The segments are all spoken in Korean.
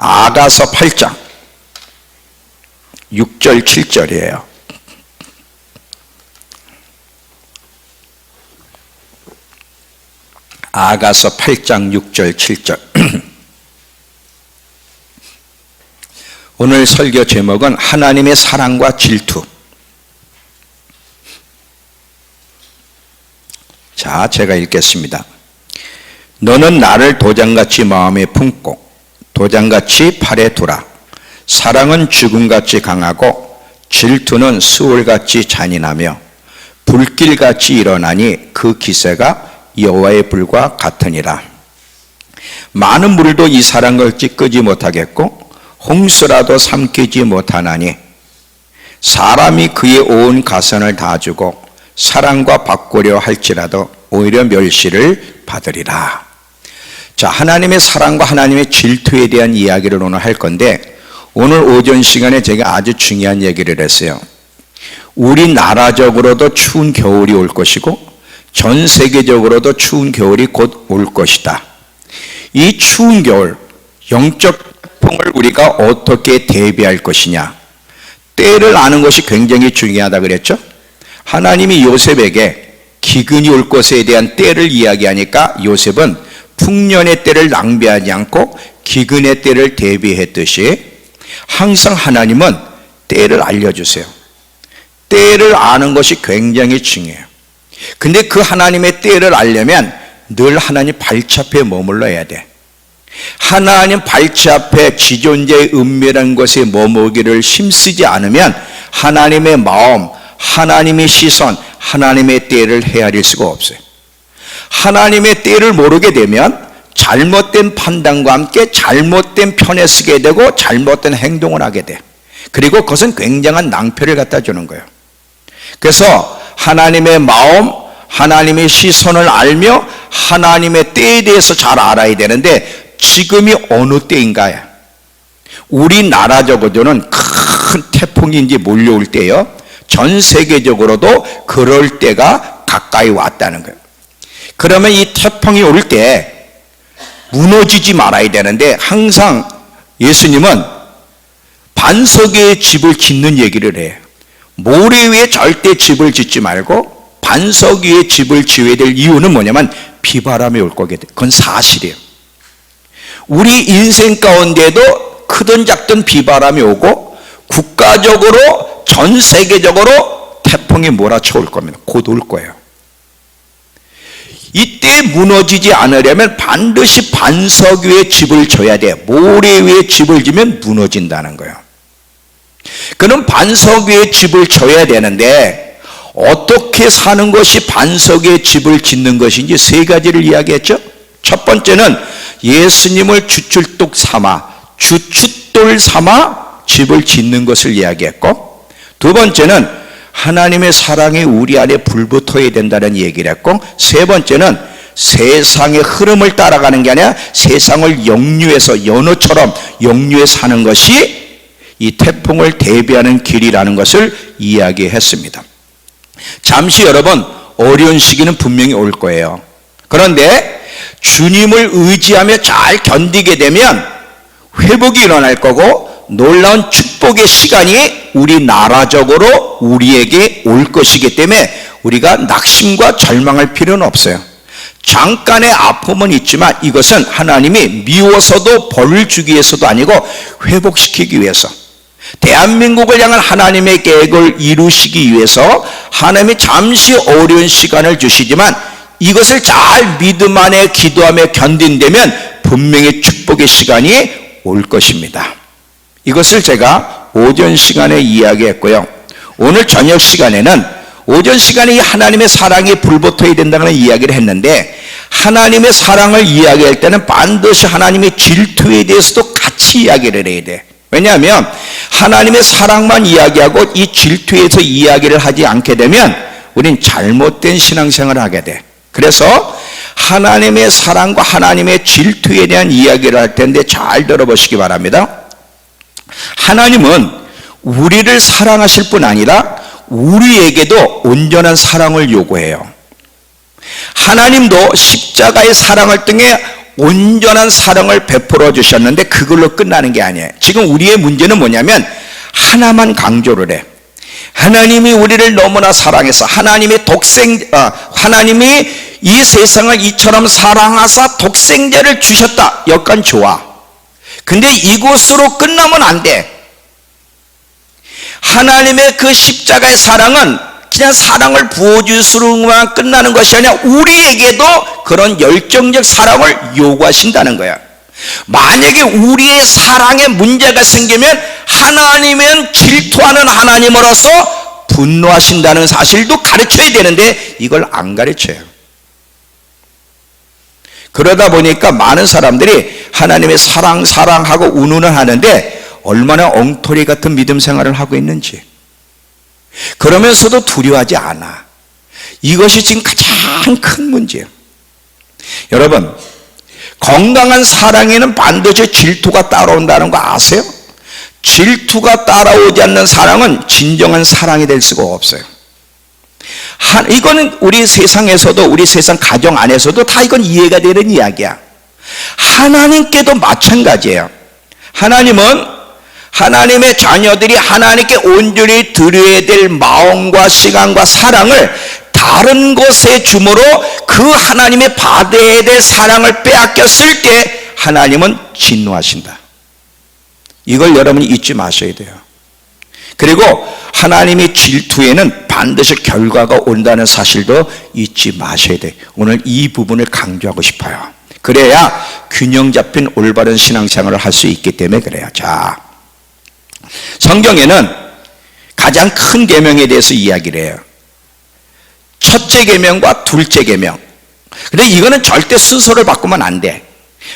아가서 8장 6절 7절이에요. 아가서 8장 6절 7절. 오늘 설교 제목은 하나님의 사랑과 질투. 자, 제가 읽겠습니다. 너는 나를 도장같이 마음에 품고 도장같이 팔에 두라. 사랑은 죽음같이 강하고 질투는 수월같이 잔인하며 불길같이 일어나니 그 기세가 여호와의 불과 같으니라. 많은 물도 이 사랑을 끄지 못하겠고 홍수라도 삼키지 못하나니 사람이 그의 온 가선을 다 주고 사랑과 바꾸려 할지라도 오히려 멸시를 받으리라. 자, 하나님의 사랑과 하나님의 질투에 대한 이야기를 오늘 할 건데, 오늘 오전 시간에 제가 아주 중요한 얘기를 했어요. 우리나라적으로도 추운 겨울이 올 것이고 전 세계적으로도 추운 겨울이 곧 올 것이다. 이 추운 겨울, 영적 태풍을 우리가 어떻게 대비할 것이냐, 때를 아는 것이 굉장히 중요하다 그랬죠. 하나님이 요셉에게 기근이 올 것에 대한 때를 이야기하니까 요셉은 풍년의 때를 낭비하지 않고 기근의 때를 대비했듯이 항상 하나님은 때를 알려주세요. 때를 아는 것이 굉장히 중요해요. 근데 그 하나님의 때를 알려면 늘 하나님 발치 앞에 머물러야 돼. 하나님 발치 앞에 지존재의 은밀한 것에 머무기를 힘쓰지 않으면 하나님의 마음, 하나님의 시선, 하나님의 때를 헤아릴 수가 없어요. 하나님의 때를 모르게 되면 잘못된 판단과 함께 잘못된 편에 쓰게 되고 잘못된 행동을 하게 돼. 그리고 그것은 굉장한 낭패를 갖다 주는 거예요. 그래서 하나님의 마음, 하나님의 시선을 알며 하나님의 때에 대해서 잘 알아야 되는데, 지금이 어느 때인가요? 우리나라적으로는 큰 태풍이 이제 몰려올 때요, 전 세계적으로도 그럴 때가 가까이 왔다는 거예요. 그러면 이 태풍이 올 때 무너지지 말아야 되는데, 항상 예수님은 반석 위에 집을 짓는 얘기를 해요. 모래 위에 절대 집을 짓지 말고 반석 위에 집을 지어야 될 이유는 뭐냐면 비바람이 올 거게 돼. 그건 사실이에요. 우리 인생 가운데도 크든 작든 비바람이 오고 국가적으로 전 세계적으로 태풍이 몰아쳐 올 겁니다. 곧 올 거예요. 이때 무너지지 않으려면 반드시 반석 위에 집을 져야 돼. 모래 위에 집을 지면 무너진다는 거예요. 그럼 반석 위에 집을 져야 되는데, 어떻게 사는 것이 반석 위에 집을 짓는 것인지 세 가지를 이야기했죠. 첫 번째는 예수님을 주출독 삼아, 주춧돌 삼아 집을 짓는 것을 이야기했고, 두 번째는 하나님의 사랑이 우리 안에 불붙어야 된다는 얘기를 했고, 세 번째는 세상의 흐름을 따라가는 게 아니라 세상을 역류해서 연어처럼 역류해 사는 것이 이 태풍을 대비하는 길이라는 것을 이야기했습니다. 잠시 여러분, 어려운 시기는 분명히 올 거예요. 그런데 주님을 의지하며 잘 견디게 되면 회복이 일어날 거고 놀라운 축복의 시간이 우리나라적으로 우리에게 올 것이기 때문에 우리가 낙심과 절망할 필요는 없어요. 잠깐의 아픔은 있지만 이것은 하나님이 미워서도 벌을 주기 위해서도 아니고 회복시키기 위해서, 대한민국을 향한 하나님의 계획을 이루시기 위해서 하나님이 잠시 어려운 시간을 주시지만 이것을 잘 믿음 안에 기도하며 견딘다면 분명히 축복의 시간이 올 것입니다. 이것을 제가 오전 시간에 이야기했고요. 오늘 저녁 시간에는 오전 시간에 이 하나님의 사랑이 불붙어야 된다는 이야기를 했는데, 하나님의 사랑을 이야기할 때는 반드시 하나님의 질투에 대해서도 같이 이야기를 해야 돼. 왜냐하면 하나님의 사랑만 이야기하고 이 질투에서 이야기를 하지 않게 되면 우린 잘못된 신앙생활을 하게 돼. 그래서 하나님의 사랑과 하나님의 질투에 대한 이야기를 할 텐데 잘 들어보시기 바랍니다. 하나님은 우리를 사랑하실 뿐 아니라 우리에게도 온전한 사랑을 요구해요. 하나님도 십자가의 사랑을 통해 온전한 사랑을 베풀어 주셨는데 그걸로 끝나는 게 아니에요. 지금 우리의 문제는 뭐냐면 하나만 강조를 해. 하나님이 우리를 너무나 사랑해서 하나님이 이 세상을 이처럼 사랑하사 독생자를 주셨다. 여건 좋아. 근데 이곳으로 끝나면 안 돼. 하나님의 그 십자가의 사랑은 그냥 사랑을 부어주시로만 끝나는 것이 아니라 우리에게도 그런 열정적 사랑을 요구하신다는 거야. 만약에 우리의 사랑에 문제가 생기면 하나님은 질투하는 하나님으로서 분노하신다는 사실도 가르쳐야 되는데 이걸 안 가르쳐요. 그러다 보니까 많은 사람들이 하나님의 사랑하고 운운을 하는데 얼마나 엉터리 같은 믿음 생활을 하고 있는지, 그러면서도 두려워하지 않아. 이것이 지금 가장 큰 문제예요. 여러분, 건강한 사랑에는 반드시 질투가 따라온다는 거 아세요? 질투가 따라오지 않는 사랑은 진정한 사랑이 될 수가 없어요. 이거는 우리 세상에서도, 우리 세상 가정 안에서도 다 이건 이해가 되는 이야기야. 하나님께도 마찬가지예요. 하나님은 하나님의 자녀들이 하나님께 온전히 드려야 될 마음과 시간과 사랑을 다른 것에 주므로 그 하나님의 받아야 될 사랑을 빼앗겼을 때 하나님은 진노하신다. 이걸 여러분이 잊지 마셔야 돼요. 그리고 하나님의 질투에는 반드시 결과가 온다는 사실도 잊지 마셔야 돼요. 오늘 이 부분을 강조하고 싶어요. 그래야 균형 잡힌 올바른 신앙생활을 할 수 있기 때문에 그래요. 자, 성경에는 가장 큰 계명에 대해서 이야기를 해요. 첫째 계명과 둘째 계명. 근데 이거는 절대 순서를 바꾸면 안 돼.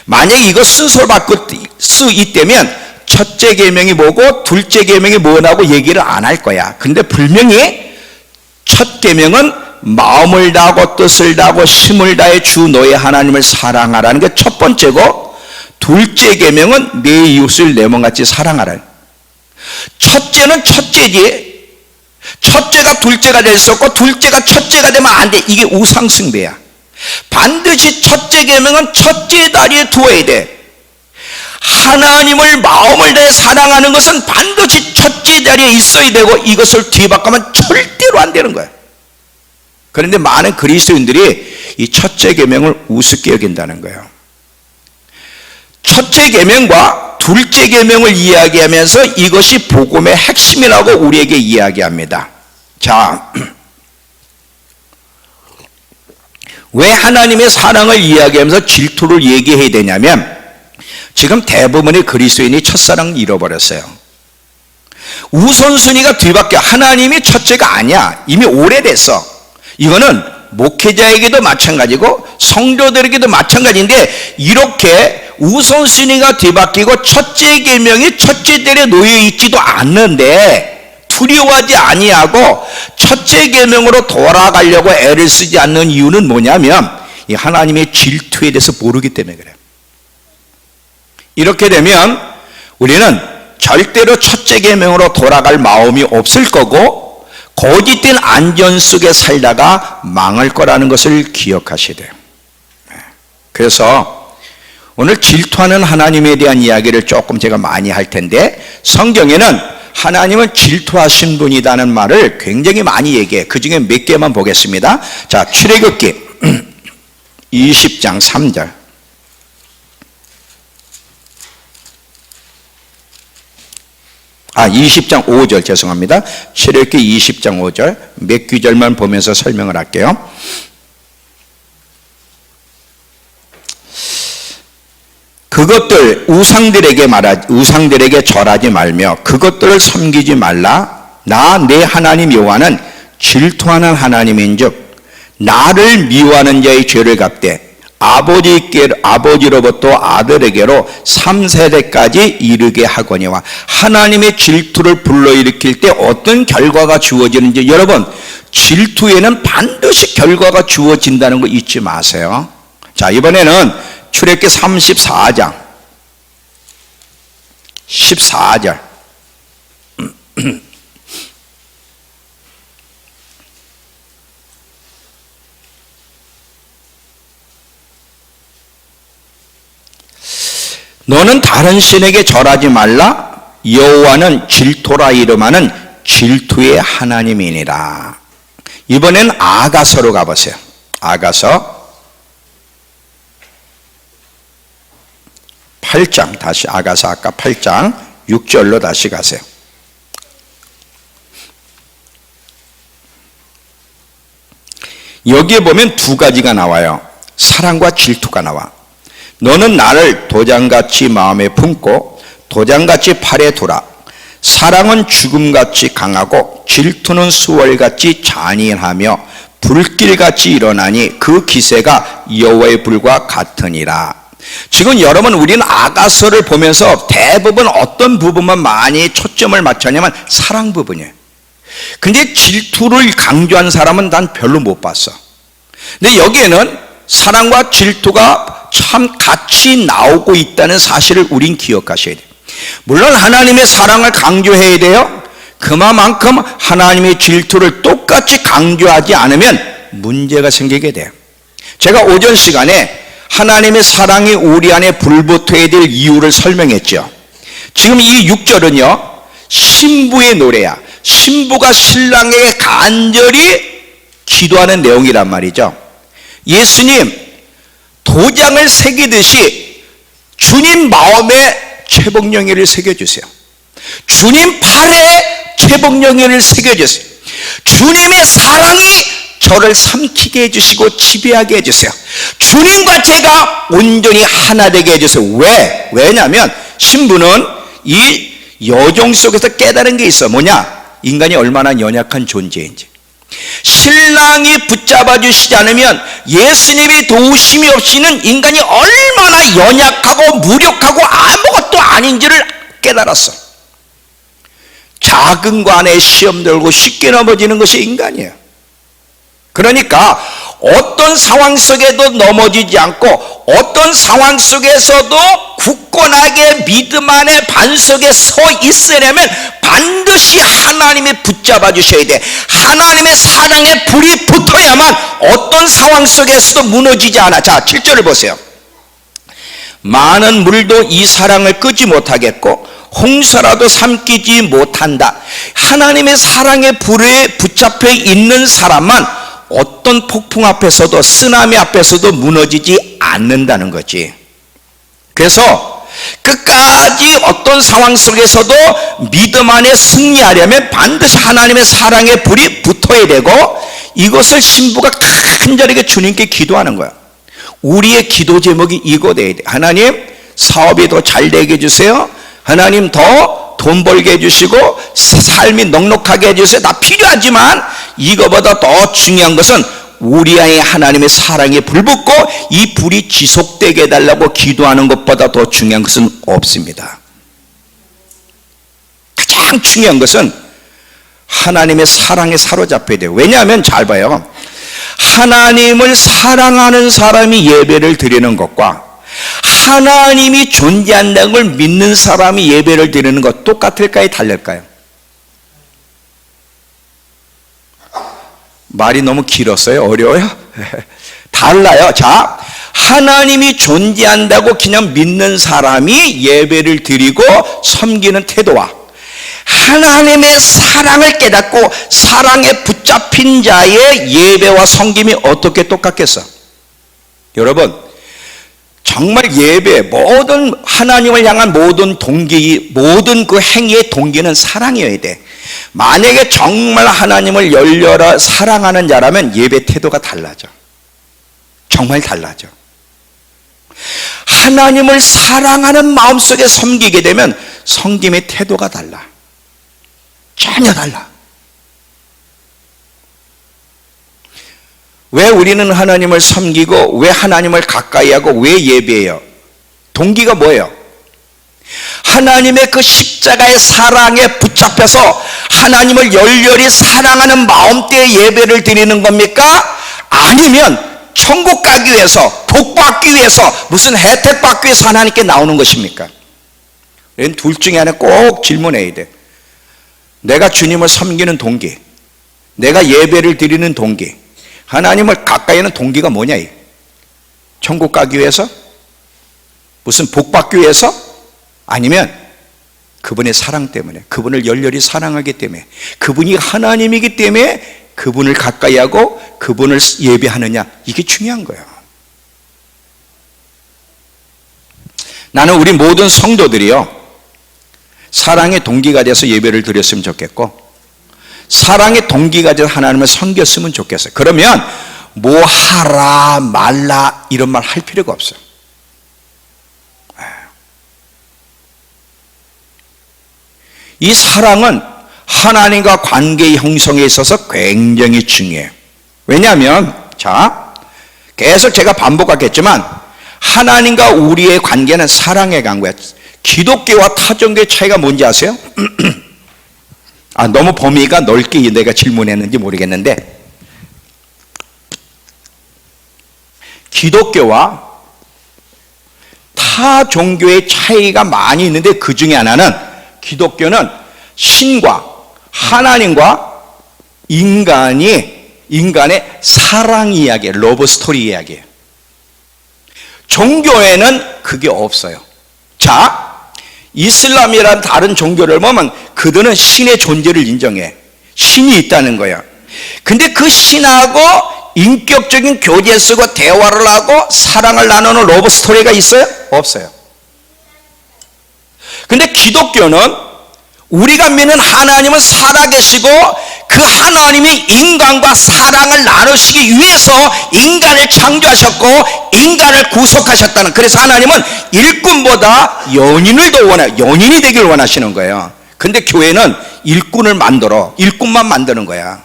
만약에 이거 순서를 바꿀 수 있다면 첫째 계명이 뭐고 둘째 계명이 뭐라고 얘기를 안 할 거야. 근데 분명히 첫 계명은 마음을 다하고 뜻을 다하고 힘을 다해 주 너의 하나님을 사랑하라는 게 첫 번째고, 둘째 계명은 내 이웃을 내 몸같이 사랑하라는. 첫째는 첫째지. 첫째가 둘째가 될 수 없고 둘째가 첫째가 되면 안 돼. 이게 우상숭배야. 반드시 첫째 계명은 첫째 자리에 두어야 돼. 하나님을 마음을 다해 사랑하는 것은 반드시 첫째 자리에 있어야 되고, 이것을 뒤바꾸면 절대로 안 되는 거야. 그런데 많은 그리스도인들이 이 첫째 계명을 우습게 여긴다는 거예요. 첫째 계명과 둘째 계명을 이야기하면서 이것이 복음의 핵심이라고 우리에게 이야기합니다. 자, 왜 하나님의 사랑을 이야기하면서 질투를 얘기해야 되냐면, 지금 대부분의 그리스도인이 첫사랑을 잃어버렸어요. 우선순위가 뒤바뀌어. 하나님이 첫째가 아니야. 이미 오래됐어. 이거는 목회자에게도 마찬가지고 성도들에게도 마찬가지인데, 이렇게 우선순위가 뒤바뀌고 첫째 계명이 첫째 자리에 놓여 있지도 않는데 두려워하지 아니하고 첫째 계명으로 돌아가려고 애를 쓰지 않는 이유는 뭐냐면, 이 하나님의 질투에 대해서 모르기 때문에 그래요. 이렇게 되면 우리는 절대로 첫째 계명으로 돌아갈 마음이 없을 거고, 거짓된 안전 속에 살다가 망할 거라는 것을 기억하셔야 돼요. 그래서 오늘 질투하는 하나님에 대한 이야기를 조금 제가 많이 할 텐데, 성경에는 하나님은 질투하신 분이라는 말을 굉장히 많이 얘기해. 그 중에 몇 개만 보겠습니다. 자, 출애굽기 20장 3절. 20장 5절 죄송합니다. 출애굽기 20장 5절 몇 구절만 보면서 설명을 할게요. 그것들 우상들에게 절하지 말며 그것들을 섬기지 말라. 나 내 하나님 여호와는 질투하는 하나님인즉 나를 미워하는 자의 죄를 갚되 아버지로부터 아들에게로 3세대까지 이르게 하거니와. 하나님의 질투를 불러일으킬 때 어떤 결과가 주어지는지, 여러분 질투에는 반드시 결과가 주어진다는 거 잊지 마세요. 자, 이번에는 출애굽기 34장 14절. 너는 다른 신에게 절하지 말라. 여호와는 질투라 이름하는 질투의 하나님이니라. 이번엔 아가서로 가보세요. 아가서 8장, 다시 아가서 아까 8장 6절로 다시 가세요. 여기에 보면 두 가지가 나와요. 사랑과 질투가 나와. 너는 나를 도장같이 마음에 품고 도장같이 팔에 두라. 사랑은 죽음같이 강하고 질투는 수월같이 잔인하며 불길같이 일어나니 그 기세가 여호와의 불과 같으니라. 지금 여러분, 우리는 아가서를 보면서 대부분 어떤 부분만 많이 초점을 맞췄냐면 사랑 부분이에요. 근데 질투를 강조한 사람은 난 별로 못 봤어. 근데 여기에는 사랑과 질투가 참 같이 나오고 있다는 사실을 우린 기억하셔야 돼요. 물론 하나님의 사랑을 강조해야 돼요. 그만큼 하나님의 질투를 똑같이 강조하지 않으면 문제가 생기게 돼요. 제가 오전 시간에 하나님의 사랑이 우리 안에 불붙어야 될 이유를 설명했죠. 지금 이 6절은요, 신부의 노래야. 신부가 신랑에게 간절히 기도하는 내용이란 말이죠. 예수님, 도장을 새기듯이 주님 마음에 최복령이를 새겨주세요. 주님 팔에 최복령이를 새겨주세요. 주님의 사랑이 저를 삼키게 해주시고 지배하게 해주세요. 주님과 제가 온전히 하나 되게 해주세요. 왜냐하면 신부는 이 여종 속에서 깨달은 게 있어. 뭐냐? 인간이 얼마나 연약한 존재인지. 신랑이 붙잡아 주시지 않으면, 예수님이 도우심이 없이는 인간이 얼마나 연약하고 무력하고 아무것도 아닌지를 깨달았어. 작은 관에 시험 들고 쉽게 넘어지는 것이 인간이에요. 그러니까 어떤 상황 속에도 넘어지지 않고 어떤 상황 속에서도 굳건하게 믿음 안에 반석에 서 있으려면 반드시 하나님이 붙잡아 주셔야 돼. 하나님의 사랑에 불이 붙어야만 어떤 상황 속에서도 무너지지 않아. 자, 7절을 보세요. 많은 물도 이 사랑을 끄지 못하겠고 홍수라도 삼키지 못한다. 하나님의 사랑의 불에 붙잡혀 있는 사람만 어떤 폭풍 앞에서도 쓰나미 앞에서도 무너지지 않는다는 거지. 그래서 끝까지 어떤 상황 속에서도 믿음 안에 승리하려면 반드시 하나님의 사랑의 불이 붙어야 되고, 이것을 신부가 간절하게 주님께 기도하는 거야. 우리의 기도 제목이 이거 돼야 돼. 하나님, 사업이 더 잘 되게 해주세요. 하나님, 더 돈 벌게 해주시고 삶이 넉넉하게 해주세요. 다 필요하지만 이거보다 더 중요한 것은 우리 안에 하나님의 사랑에 불 붙고 이 불이 지속되게 해달라고 기도하는 것보다 더 중요한 것은 없습니다. 가장 중요한 것은 하나님의 사랑에 사로잡혀야 돼요. 왜냐하면 잘 봐요. 하나님을 사랑하는 사람이 예배를 드리는 것과 하나님이 존재한다는 걸 믿는 사람이 예배를 드리는 것 똑같을까요? 다를까요? 말이 너무 길었어요? 어려워요? 달라요. 자, 하나님이 존재한다고 그냥 믿는 사람이 예배를 드리고 섬기는 태도와 하나님의 사랑을 깨닫고 사랑에 붙잡힌 자의 예배와 섬김이 어떻게 똑같겠어? 여러분, 정말 예배, 모든 하나님을 향한 모든 동기, 모든 그 행위의 동기는 사랑이어야 돼. 만약에 정말 하나님을 열렬히 사랑하는 자라면 예배 태도가 달라져. 정말 달라져. 하나님을 사랑하는 마음속에 섬기게 되면 섬김의 태도가 달라. 전혀 달라. 왜 우리는 하나님을 섬기고 왜 하나님을 가까이 하고 왜 예배해요? 동기가 뭐예요? 하나님의 그 십자가의 사랑에 붙잡혀서 하나님을 열렬히 사랑하는 마음대에 예배를 드리는 겁니까? 아니면 천국 가기 위해서, 복 받기 위해서, 무슨 혜택 받기 위해서 하나님께 나오는 것입니까? 둘 중에 하나 꼭 질문해야 돼. 내가 주님을 섬기는 동기, 내가 예배를 드리는 동기, 하나님을 가까이 하는 동기가 뭐냐? 천국 가기 위해서? 무슨 복 받기 위해서? 아니면 그분의 사랑 때문에, 그분을 열렬히 사랑하기 때문에, 그분이 하나님이기 때문에 그분을 가까이 하고 그분을 예배하느냐, 이게 중요한 거예요. 나는 우리 모든 성도들이요, 사랑의 동기가 돼서 예배를 드렸으면 좋겠고, 사랑의 동기가 돼서 하나님을 섬겼으면 좋겠어요. 그러면 뭐 하라 말라 이런 말 할 필요가 없어요. 이 사랑은 하나님과 관계의 형성에 있어서 굉장히 중요해요. 왜냐하면 자, 계속 제가 반복하겠지만 하나님과 우리의 관계는 사랑의 관계야. 기독교와 타종교의 차이가 뭔지 아세요? 너무 범위가 넓게 내가 질문했는지 모르겠는데, 기독교와 타 종교의 차이가 많이 있는데, 그 중에 하나는 기독교는 신과 하나님과 인간의 사랑 이야기예요. 러브 스토리 이야기예요. 종교에는 그게 없어요. 자, 이슬람이라는 다른 종교를 보면 그들은 신의 존재를 인정해. 신이 있다는 거야. 근데 그 신하고 인격적인 교제 쓰고 대화를 하고 사랑을 나누는 러브 스토리가 있어요? 없어요. 근데 기독교는 우리가 믿는 하나님은 살아계시고 그 하나님이 인간과 사랑을 나누시기 위해서 인간을 창조하셨고 인간을 구속하셨다는, 그래서 하나님은 일꾼보다 연인을 더 원해요. 연인이 되길 원하시는 거예요. 근데 교회는 일꾼만 만드는 거야.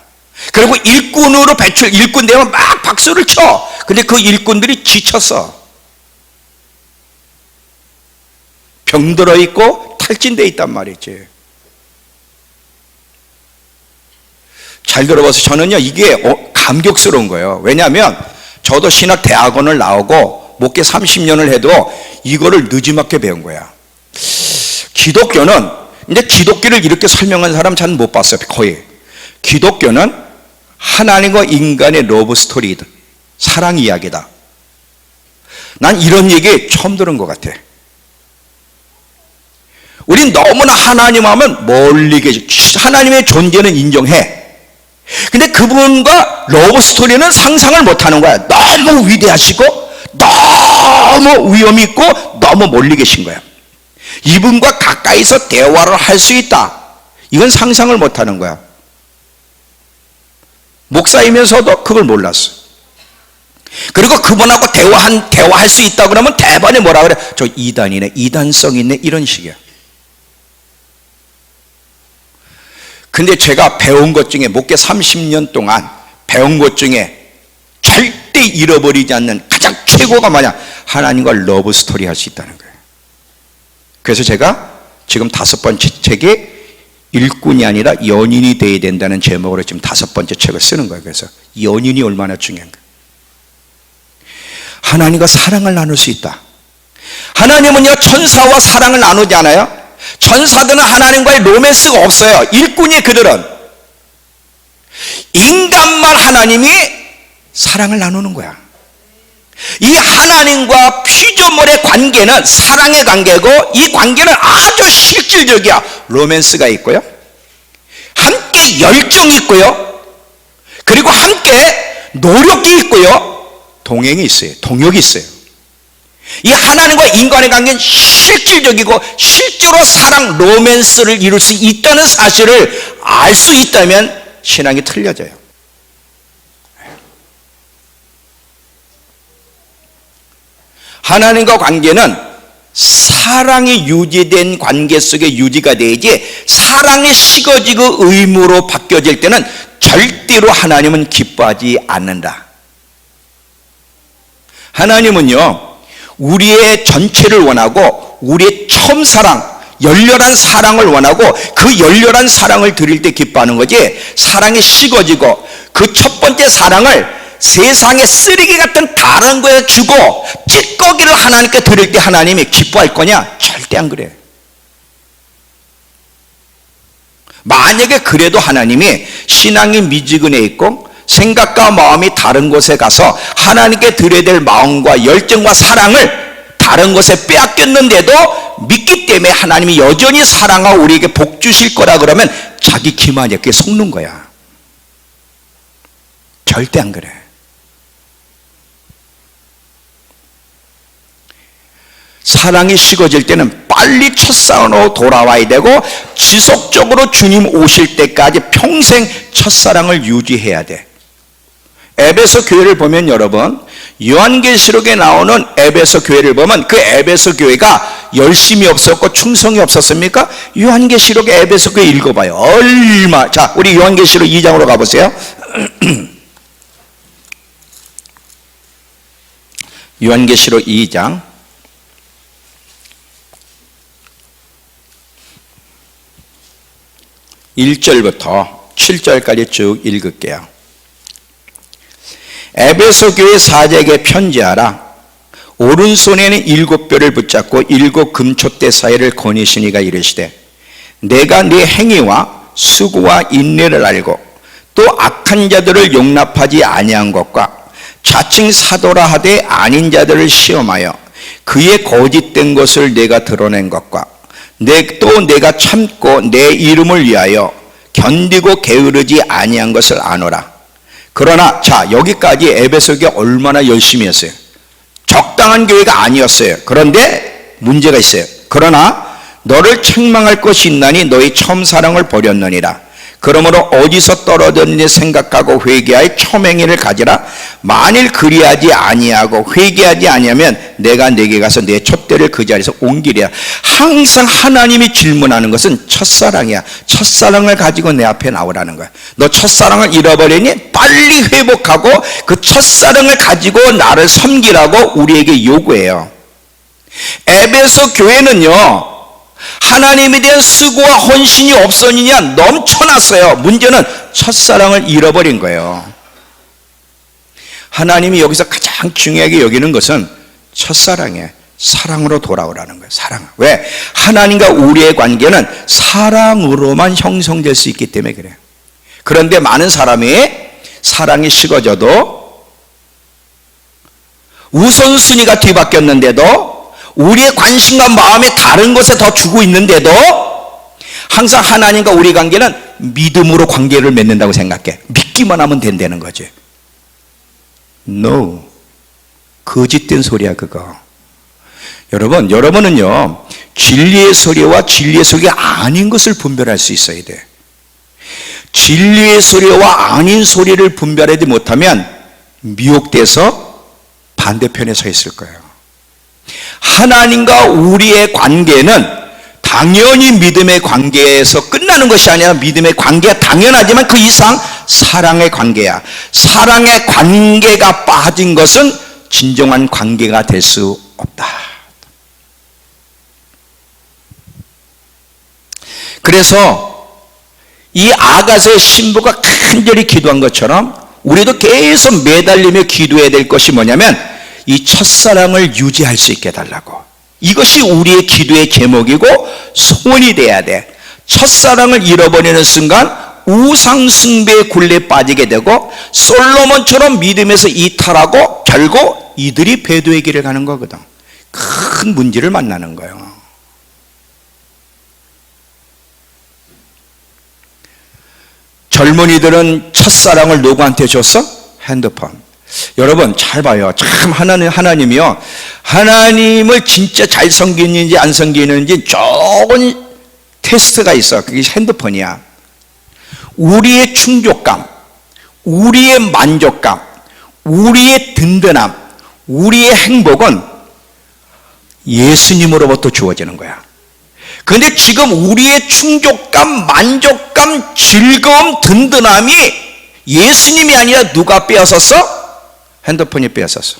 그리고 일꾼 되면 막 박수를 쳐. 근데 그 일꾼들이 지쳤어. 병들어 있고 탈진돼 있단 말이지. 잘 들어봐서 저는요, 이게 감격스러운 거예요. 왜냐하면 저도 신학 대학원을 나오고 목회 30년을 해도 이거를 늦지막히 배운 거야. 기독교는, 이제 기독교를 이렇게 설명한 사람 잘 못 봤어요. 거의. 기독교는 하나님과 인간의 러브 스토리다. 사랑 이야기다. 난 이런 얘기 처음 들은 것 같아. 우린 너무나 하나님 하면 멀리 계시, 하나님의 존재는 인정해. 근데 그분과 러브 스토리는 상상을 못하는 거야. 너무 위대하시고 너무 위엄이 있고 너무 멀리 계신 거야. 이분과 가까이서 대화를 할 수 있다, 이건 상상을 못하는 거야. 목사이면서도 그걸 몰랐어. 그리고 그분하고 대화할 수 있다 그러면 대번에 뭐라 그래? 저 이단이네, 이단성 있네, 이런 식이야. 근데 제가 배운 것 중에, 목회 30년 동안 배운 것 중에 절대 잃어버리지 않는 가장 최고가 뭐냐? 하나님과 러브 스토리 할 수 있다는 거예요. 그래서 제가 지금 5번째 책에 일꾼이 아니라 연인이 돼야 된다는 제목으로 지금 5번째 책을 쓰는 거예요. 그래서 연인이 얼마나 중요한가. 하나님과 사랑을 나눌 수 있다. 하나님은요, 천사와 사랑을 나누지 않아요? 천사들은 하나님과의 로맨스가 없어요. 일꾼이 그들은. 인간만 하나님이 사랑을 나누는 거야. 이 하나님과 피조물의 관계는 사랑의 관계고, 이 관계는 아주 실질적이야. 로맨스가 있고요, 함께 열정이 있고요, 그리고 함께 노력이 있고요, 동행이 있어요. 동역이 있어요. 이 하나님과 인간의 관계는 실질적이고 실제로 사랑, 로맨스를 이룰 수 있다는 사실을 알 수 있다면 신앙이 틀려져요. 하나님과 관계는 사랑이 유지된 관계 속에 유지가 되지, 사랑이 식어지고 의무로 바뀌어질 때는 절대로 하나님은 기뻐하지 않는다. 하나님은요, 우리의 전체를 원하고 우리의 처음 사랑, 열렬한 사랑을 원하고 그 열렬한 사랑을 드릴 때 기뻐하는 거지, 사랑이 식어지고 그 첫 번째 사랑을 세상의 쓰레기 같은 다른 거에 주고 찌꺼기를 하나님께 드릴 때 하나님이 기뻐할 거냐? 절대 안 그래. 만약에 그래도 하나님이 신앙이 미지근해 있고 생각과 마음이 다른 곳에 가서 하나님께 드려야 될 마음과 열정과 사랑을 다른 것에 빼앗겼는데도 믿기 때문에 하나님이 여전히 사랑하고 우리에게 복 주실 거라 그러면 자기 기만이야. 그게 속는 거야. 절대 안 그래. 사랑이 식어질 때는 빨리 첫사랑으로 돌아와야 되고 지속적으로 주님 오실 때까지 평생 첫사랑을 유지해야 돼. 에베소 교회를 보면 여러분, 요한계시록에 나오는 에베소 교회를 보면 그 에베소 교회가 열심이 없었고 충성이 없었습니까? 요한계시록의 에베소 교회 읽어봐요. 자, 우리 요한계시록 2장으로 가보세요. 요한계시록 2장 1절부터 7절까지 쭉 읽을게요. 에베소 교회 사제에게 편지하라. 오른손에는 7뼈를 붙잡고 7 금촛대 사이를 거니시니가 이르시되 내가 네 행위와 수고와 인내를 알고 또 악한 자들을 용납하지 아니한 것과 자칭 사도라 하되 아닌 자들을 시험하여 그의 거짓된 것을 내가 드러낸 것과 또 내가 참고 내 이름을 위하여 견디고 게으르지 아니한 것을 아노라. 그러나 자, 여기까지 에베소 교회 얼마나 열심히 했어요. 적당한 교회가 아니었어요. 그런데 문제가 있어요. 그러나 너를 책망할 것이 있나니 너희 처음 사랑을 버렸느니라. 그러므로 어디서 떨어졌는지 생각하고 회개하여 처맹이를 가지라. 만일 그리하지 아니하고 회개하지 아니하면 내가 네게 가서 내 촛대를 그 자리에서 옮기리라. 항상 하나님이 질문하는 것은 첫사랑이야. 첫사랑을 가지고 내 앞에 나오라는 거야. 너 첫사랑을 잃어버리니 빨리 회복하고 그 첫사랑을 가지고 나를 섬기라고 우리에게 요구해요. 에베소 교회는요, 하나님에 대한 수고와 헌신이 없었느냐? 넘쳐났어요. 문제는 첫사랑을 잃어버린 거예요. 하나님이 여기서 가장 중요하게 여기는 것은 첫사랑이에요. 사랑으로 돌아오라는 거예요. 사랑. 왜? 하나님과 우리의 관계는 사랑으로만 형성될 수 있기 때문에 그래요. 그런데 많은 사람이 사랑이 식어져도 우선순위가 뒤바뀌었는데도 우리의 관심과 마음이 다른 것에 더 주고 있는데도 항상 하나님과 우리 관계는 믿음으로 관계를 맺는다고 생각해. 믿기만 하면 된다는 거지. No. 거짓된 소리야 그거. 여러분은요, 진리의 소리와 진리의 소리가 아닌 것을 분별할 수 있어야 돼. 진리의 소리와 아닌 소리를 분별하지 못하면 미혹돼서 반대편에 서 있을 거예요. 하나님과 우리의 관계는 당연히 믿음의 관계에서 끝나는 것이 아니라 믿음의 관계가 당연하지만 그 이상 사랑의 관계야. 사랑의 관계가 빠진 것은 진정한 관계가 될 수 없다. 그래서 이 아가서의 신부가 간절히 기도한 것처럼 우리도 계속 매달리며 기도해야 될 것이 뭐냐면 이 첫사랑을 유지할 수 있게 해달라고. 이것이 우리의 기도의 제목이고 소원이 돼야 돼. 첫사랑을 잃어버리는 순간 우상 숭배의 굴레에 빠지게 되고 솔로몬처럼 믿음에서 이탈하고 결국 이들이 배도의 길을 가는 거거든. 큰 문제를 만나는 거예요. 젊은이들은 첫사랑을 누구한테 줬어? 핸드폰. 여러분 잘 봐요. 참 하나님이요, 하나님을 진짜 잘 섬기는지 안 섬기는지 좋은 테스트가 있어. 그게 핸드폰이야. 우리의 충족감, 우리의 만족감, 우리의 든든함, 우리의 행복은 예수님으로부터 주어지는 거야. 그런데 지금 우리의 충족감, 만족감, 즐거움, 든든함이 예수님이 아니라 누가 빼앗았어? 핸드폰이 빼앗았어.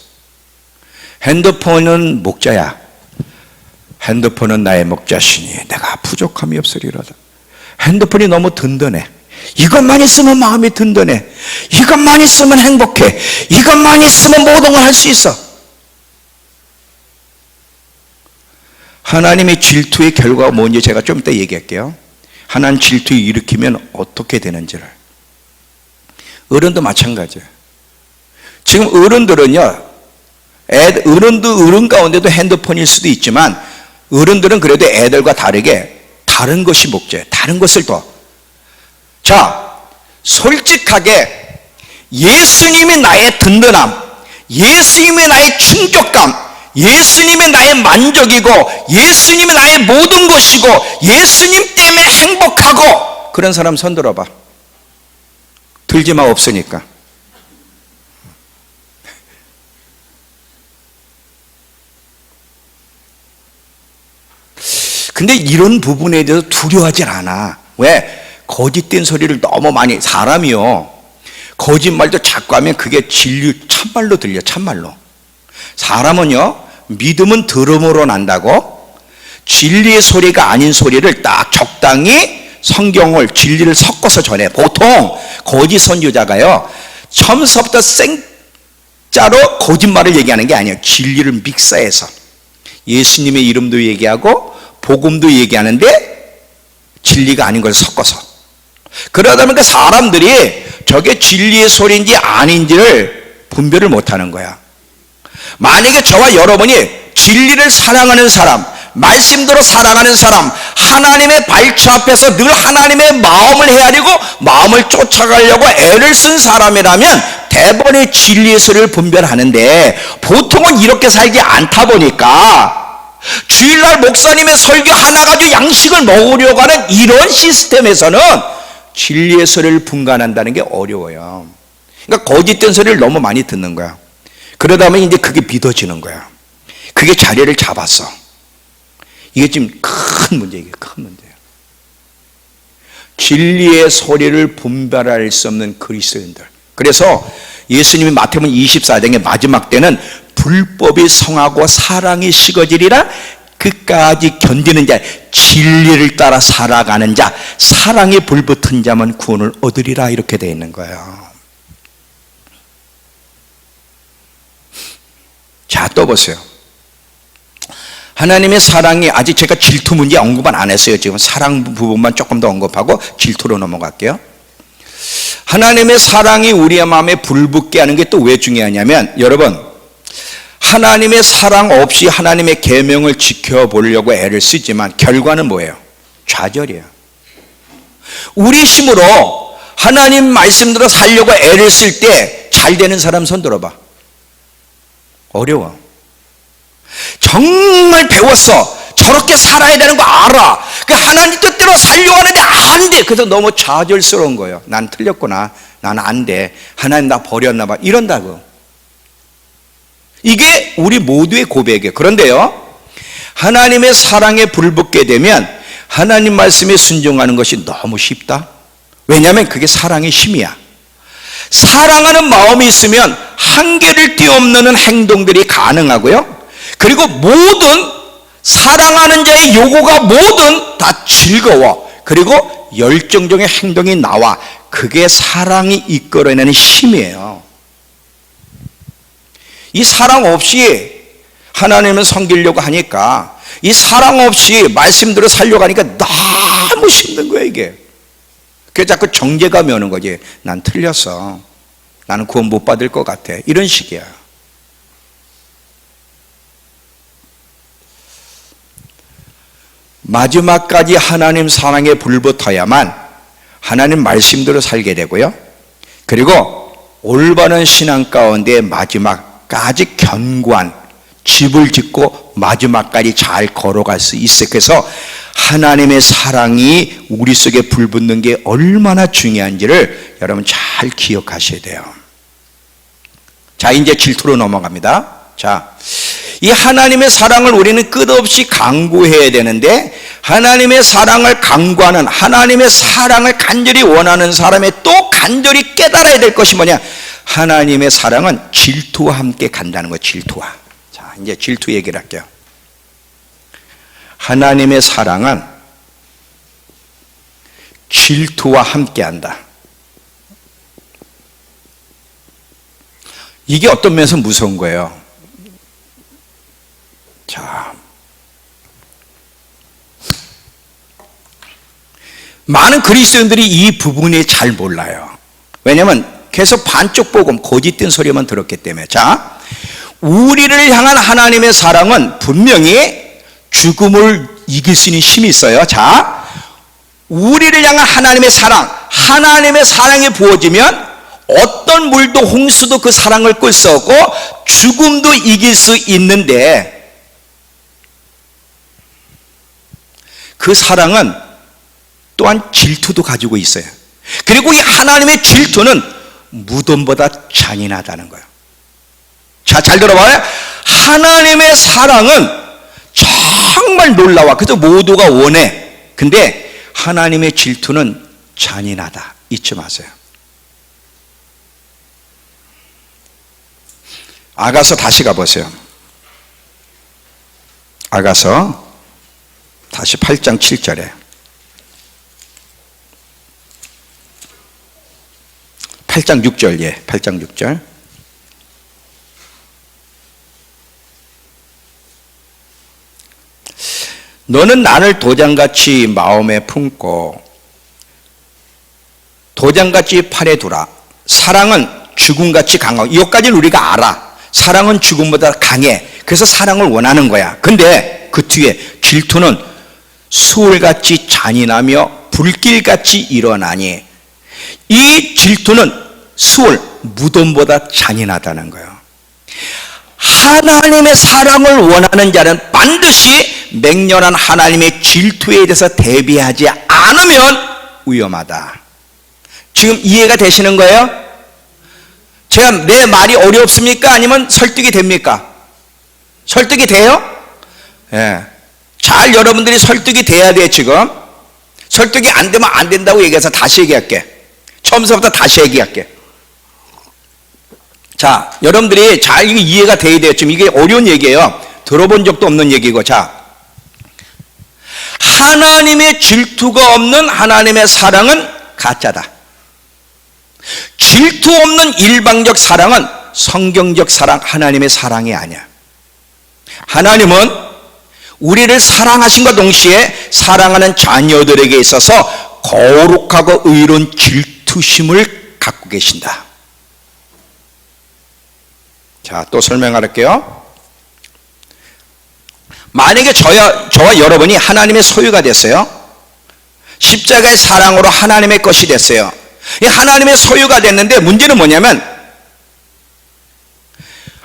핸드폰은 목자야. 핸드폰은 나의 목자시니 내가 부족함이 없으리로다. 핸드폰이 너무 든든해. 이것만 있으면 마음이 든든해. 이것만 있으면 행복해. 이것만 있으면 모든 걸 할 수 있어. 하나님의 질투의 결과가 뭔지 제가 좀 이따 얘기할게요. 하나님 질투 일으키면 어떻게 되는지를. 어른도 마찬가지예요. 지금 어른들은요, 어른 가운데도 핸드폰일 수도 있지만 어른들은 그래도 애들과 다르게 다른 것이 목적이에요. 다른 것을 더. 자, 솔직하게 예수님이 나의 든든함, 예수님이 나의 충족감, 예수님이 나의 만족이고 예수님이 나의 모든 것이고 예수님 때문에 행복하고, 그런 사람 손 들어봐. 들지마, 없으니까. 근데 이런 부분에 대해서 두려워하진 않아. 왜? 거짓된 소리를 너무 많이, 사람이요, 거짓말도 자꾸 하면 그게 진리, 참말로 들려. 참말로. 사람은요, 믿음은 들음으로 난다고, 진리의 소리가 아닌 소리를 딱 적당히 성경을, 진리를 섞어서 전해. 보통 거짓 선지자가요, 처음부터 생짜로 거짓말을 얘기하는 게 아니에요. 진리를 믹서해서 예수님의 이름도 얘기하고 복음도 얘기하는데 진리가 아닌 걸 섞어서. 그러다 보니까 사람들이 저게 진리의 소리인지 아닌지를 분별을 못하는 거야. 만약에 저와 여러분이 진리를 사랑하는 사람, 말씀대로 사랑하는 사람, 하나님의 발처 앞에서 늘 하나님의 마음을 헤아리고 마음을 쫓아가려고 애를 쓴 사람이라면 대번에 진리의 소리를 분별하는데, 보통은 이렇게 살지 않다 보니까 주일날 목사님의 설교 하나 가지고 양식을 먹으려고 하는 이런 시스템에서는 진리의 소리를 분간한다는 게 어려워요. 그러니까 거짓된 소리를 너무 많이 듣는 거야. 그러다 보면 이제 그게 믿어지는 거야. 그게 자리를 잡았어. 이게 지금 큰 문제예요. 큰 문제예요. 진리의 소리를 분별할 수 없는 그리스도인들. 그래서 예수님이 마태복음 24장의 마지막 때는 불법이 성하고 사랑이 식어지리라, 그까지 견디는 자, 진리를 따라 살아가는 자, 사랑이 불붙은 자만 구원을 얻으리라, 이렇게 되어 있는 거예요. 자, 또 보세요. 하나님의 사랑이, 아직 제가 질투 문제 언급은 안 했어요. 지금 사랑 부분만 조금 더 언급하고 질투로 넘어갈게요. 하나님의 사랑이 우리의 마음에 불붙게 하는 게 또 왜 중요하냐면, 여러분, 하나님의 사랑 없이 하나님의 계명을 지켜보려고 애를 쓰지만 결과는 뭐예요? 좌절이에요. 우리 힘으로 하나님 말씀대로 살려고 애를 쓸 때 잘 되는 사람 손 들어봐. 어려워. 정말 배웠어. 저렇게 살아야 되는 거 알아. 그 하나님 뜻대로 살려고 하는데 안 돼. 그래서 너무 좌절스러운 거예요. 난 틀렸구나. 난 안 돼. 하나님 나 버렸나 봐. 이런다고. 이게 우리 모두의 고백이에요. 그런데요, 하나님의 사랑에 불붙게 되면 하나님 말씀에 순종하는 것이 너무 쉽다. 왜냐하면 그게 사랑의 힘이야. 사랑하는 마음이 있으면 한계를 뛰어넘는 행동들이 가능하고요, 그리고 모든 사랑하는 자의 요구가 모든 다 즐거워. 그리고 열정적인 행동이 나와. 그게 사랑이 이끌어내는 힘이에요. 이 사랑 없이 하나님을 섬기려고 하니까, 이 사랑 없이 말씀대로 살려고 하니까 너무 힘든 거예요, 이게. 그래서 자꾸 정죄감이 오는 거지. 난 틀렸어. 나는 구원 못 받을 것 같아. 이런 식이야. 마지막까지 하나님 사랑에 불붙어야만 하나님 말씀대로 살게 되고요, 그리고 올바른 신앙 가운데 마지막까지 견고한 집을 짓고 마지막까지 잘 걸어갈 수 있어요. 그래서 하나님의 사랑이 우리 속에 불붙는 게 얼마나 중요한지를 여러분 잘 기억하셔야 돼요. 자, 이제 질투로 넘어갑니다. 자, 이 하나님의 사랑을 우리는 끝없이 강구해야 되는데, 하나님의 사랑을 강구하는, 하나님의 사랑을 간절히 원하는 사람의 또 간절히 깨달아야 될 것이 뭐냐? 하나님의 사랑은 질투와 함께 간다는 거예요. 질투와. 자, 이제 질투 얘기를 할게요. 하나님의 사랑은 질투와 함께 한다. 이게 어떤 면에서 무서운 거예요. 자, 많은 그리스도인들이 이 부분이 잘 몰라요. 왜냐하면 계속 반쪽 복음, 거짓된 소리만 들었기 때문에. 자, 우리를 향한 하나님의 사랑은 분명히 죽음을 이길 수 있는 힘이 있어요. 자, 우리를 향한 하나님의 사랑, 하나님의 사랑이 부어지면 어떤 물도 홍수도 그 사랑을 끌 수 없고 죽음도 이길 수 있는데, 그 사랑은 또한 질투도 가지고 있어요. 그리고 이 하나님의 질투는 무덤보다 잔인하다는 거예요. 자, 잘 들어봐요. 하나님의 사랑은 정말 놀라워. 그래서 모두가 원해. 근데 하나님의 질투는 잔인하다. 잊지 마세요. 아가서 다시 가보세요. 아가서 다시 8장 7절에 8장 6절, 예, 8장 6절. 너는 나를 도장같이 마음에 품고 도장같이 팔에 두라. 사랑은 죽음같이 강하고, 이것까지는 우리가 알아. 사랑은 죽음보다 강해. 그래서 사랑을 원하는 거야. 근데 그 뒤에 질투는 수월같이 잔인하며 불길같이 일어나니, 이 질투는 수월, 무덤보다 잔인하다는 거예요. 하나님의 사랑을 원하는 자는 반드시 맹렬한 하나님의 질투에 대해서 대비하지 않으면 위험하다. 지금 이해가 되시는 거예요? 제가 내 말이 어렵습니까? 아니면 설득이 됩니까? 설득이 돼요? 예. 잘 여러분들이 설득이 돼야 돼. 지금 설득이 안 되면 안 된다고 얘기해서 다시 얘기할게. 처음부터 다시 얘기할게. 자, 여러분들이 잘 이해가 돼야 돼요. 지금 이게 어려운 얘기예요. 들어본 적도 없는 얘기고. 자, 하나님의 질투가 없는 하나님의 사랑은 가짜다. 질투 없는 일방적 사랑은 성경적 사랑, 하나님의 사랑이 아니야. 하나님은 우리를 사랑하신과 동시에 사랑하는 자녀들에게 있어서 거룩하고 의로운 질투심을 갖고 계신다. 자, 또 설명할게요. 만약에 저와 여러분이 하나님의 소유가 됐어요. 십자가의 사랑으로 하나님의 것이 됐어요. 이 하나님의 소유가 됐는데 문제는 뭐냐면,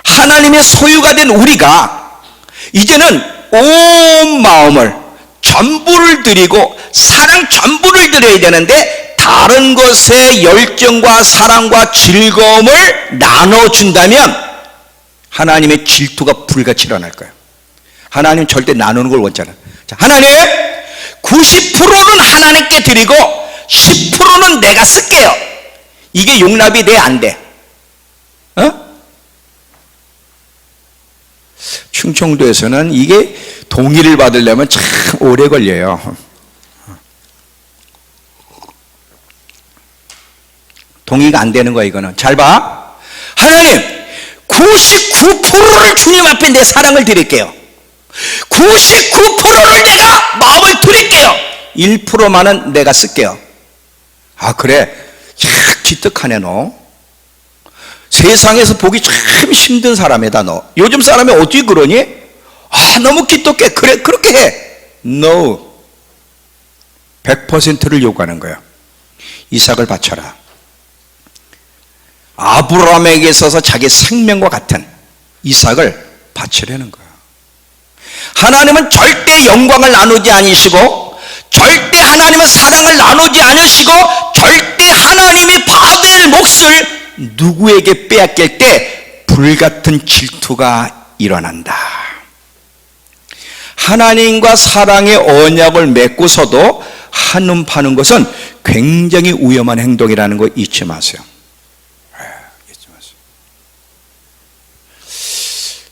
하나님의 소유가 된 우리가 이제는 온 마음을 전부를 드리고 사랑 전부를 드려야 되는데, 다른 것에 열정과 사랑과 즐거움을 나눠준다면 하나님의 질투가 불같이 일어날 거예요. 하나님 절대 나누는 걸 원하잖아요. 자, 하나님 90%는 하나님께 드리고 10%는 내가 쓸게요. 이게 용납이 돼, 안 돼? 충청도에서는 이게 동의를 받으려면 참 오래 걸려요. 동의가 안 되는 거야, 이거는. 잘 봐. 하나님 99%를 주님 앞에 내 사랑을 드릴게요. 99%를 내가 마음을 드릴게요. 1%만은 내가 쓸게요. 아, 그래? 기특하네 너. 세상에서 보기 참 힘든 사람이다 너. 요즘 사람이 어떻게 그러니? 아, 너무 기특해. 그래, 그렇게 해. No. 100%를 요구하는 거예요. 이삭을 바쳐라. 아브라함에게 있어서 자기 생명과 같은 이삭을 바치려는 거예요. 하나님은 절대 영광을 나누지 않으시고, 절대 하나님은 사랑을 나누지 않으시고, 절대 하나님이 받아야 될 몫을 누구에게 빼앗길 때 불같은 질투가 일어난다. 하나님과 사랑의 언약을 맺고서도 한눈 파는 것은 굉장히 위험한 행동이라는 거 잊지 마세요. 잊지 마세요.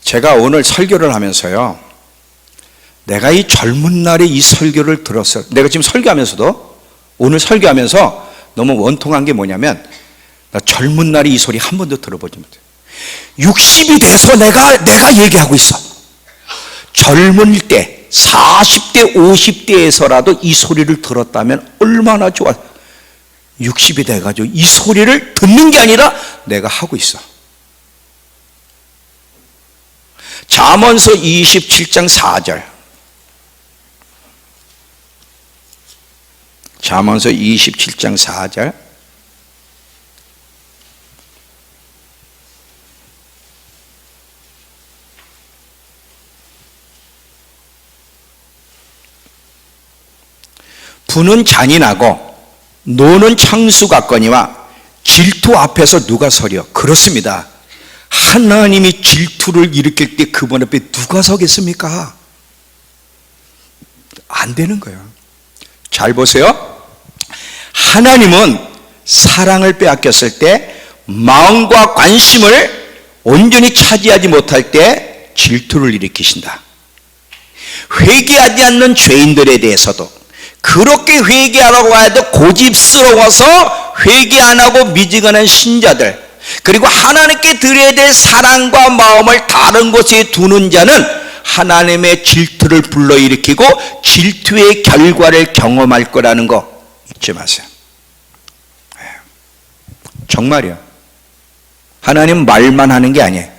제가 오늘 설교를 하면서요, 내가 이 젊은 날에 이 설교를 들었어요. 내가 지금 설교하면서도, 오늘 설교하면서 너무 원통한 게 뭐냐면, 나 젊은 날에 이 소리 한 번도 들어보지 못해요. 60이 돼서 내가 얘기하고 있어. 젊을 때 40대 50대에서라도 이 소리를 들었다면 얼마나 좋아. 60이 돼가지고 이 소리를 듣는 게 아니라 내가 하고 있어. 잠언서 27장 4절. 잠언서 27장 4절. 부는 잔인하고 노는 창수 같거니와 질투 앞에서 누가 서려? 그렇습니다. 하나님이 질투를 일으킬 때 그분 앞에 누가 서겠습니까? 안 되는 거예요. 잘 보세요. 하나님은 사랑을 빼앗겼을 때, 마음과 관심을 온전히 차지하지 못할 때 질투를 일으키신다. 회개하지 않는 죄인들에 대해서도 그렇게 회개하라고 해도 고집스러워서 회개 안 하고 미지근한 신자들, 그리고 하나님께 드려야 될 사랑과 마음을 다른 곳에 두는 자는 하나님의 질투를 불러일으키고 질투의 결과를 경험할 거라는 거 잊지 마세요. 정말이요. 하나님 말만 하는 게 아니에요.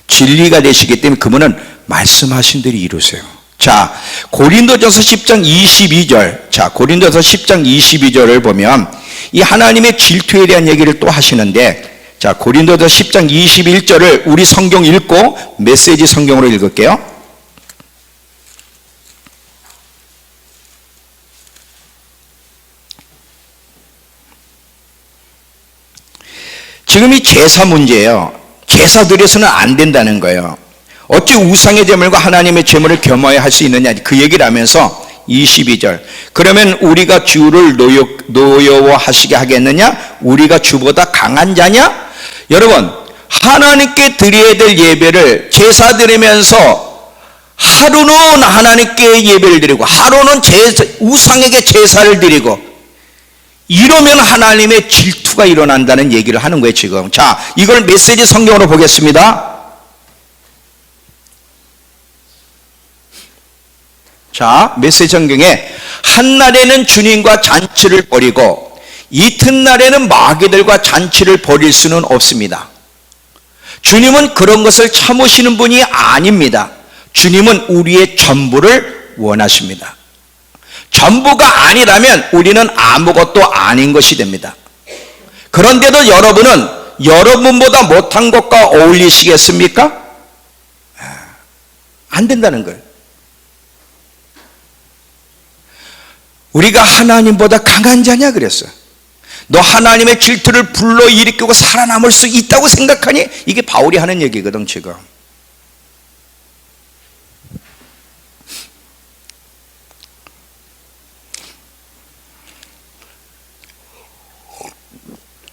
진리가 되시기 때문에 그분은 말씀하신 대로 이루세요. 자, 고린도전서 10장 22절. 자, 고린도전서 10장 22절을 보면 이 하나님의 질투에 대한 얘기를 또 하시는데, 자, 고린도전서 10장 21절을 우리 성경 읽고 메시지 성경으로 읽을게요. 지금 이 제사 문제예요. 제사 드려서는 안 된다는 거예요. 어찌 우상의 제물과 하나님의 제물을 겸하여 할 수 있느냐, 그 얘기를 하면서 22절, 그러면 우리가 주를 노여워하시게 하겠느냐? 우리가 주보다 강한 자냐? 여러분, 하나님께 드려야 될 예배를 제사 드리면서 하루는 하나님께 예배를 드리고 하루는 우상에게 제사를 드리고, 이러면 하나님의 질투가 일어난다는 얘기를 하는 거예요 지금. 자, 이걸 메시지 성경으로 보겠습니다. 자, 메시지 성경에 한날에는 주님과 잔치를 벌이고 이튿날에는 마귀들과 잔치를 벌일 수는 없습니다. 주님은 그런 것을 참으시는 분이 아닙니다. 주님은 우리의 전부를 원하십니다. 전부가 아니라면 우리는 아무것도 아닌 것이 됩니다. 그런데도 여러분은 여러분보다 못한 것과 어울리시겠습니까? 안 된다는 거예요. 우리가 하나님보다 강한 자냐 그랬어요. 너 하나님의 질투를 불러일으키고 살아남을 수 있다고 생각하니? 이게 바울이 하는 얘기거든 지금.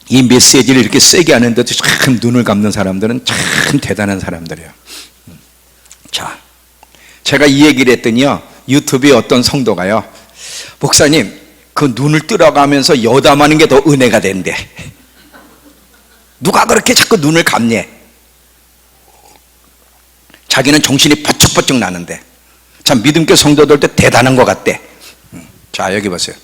이 메시지를 이렇게 세게 하는데도 참 눈을 감는 사람들은 참 대단한 사람들이에요. 자, 제가 이 얘기를 했더니요, 유튜브에 어떤 성도가요, 목사님, 그 눈을 뜨러가면서 여담하는 게 더 은혜가 된대. 누가 그렇게 자꾸 눈을 감네? 자기는 정신이 번쩍번쩍 나는데. 참 믿음교 성도들도 대단한 것 같대. 자, 여기 보세요.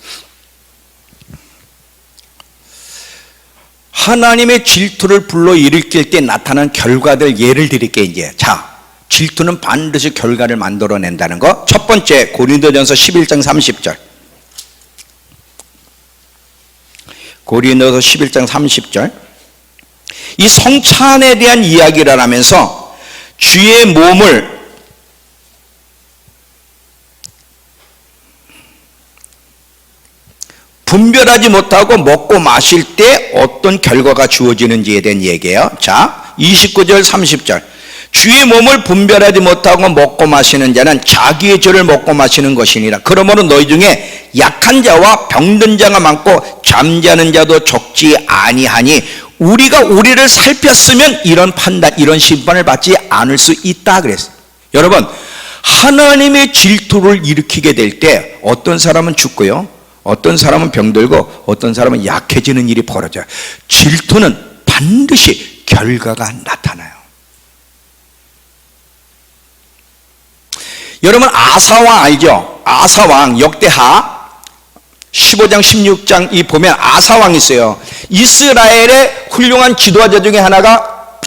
하나님의 질투를 불러일으킬 때 나타난 결과들 예를 드릴게요 이제. 자, 질투는 반드시 결과를 만들어낸다는 거. 첫 번째, 고린도전서 11장 30절. 고린도서 11장 30절. 이 성찬에 대한 이야기를 하면서 주의 몸을 분별하지 못하고 먹고 마실 때 어떤 결과가 주어지는지에 대한 얘기예요. 자, 29절 30절. 주의 몸을 분별하지 못하고 먹고 마시는 자는 자기의 죄를 먹고 마시는 것이니라. 그러므로 너희 중에 약한 자와 병든 자가 많고 잠자는 자도 적지 아니하니 우리가 우리를 살폈으면 이런 판단, 이런 심판을 받지 않을 수 있다 그랬어요. 여러분, 하나님의 질투를 일으키게 될 때 어떤 사람은 죽고요, 어떤 사람은 병들고 어떤 사람은 약해지는 일이 벌어져요. 질투는 반드시 결과가 나타나요. 여러분, 아사왕 알죠? 아사왕 역대하 15장 16장 이 보면 아사왕이 있어요. 이스라엘의 훌륭한 지도자 중에 하나가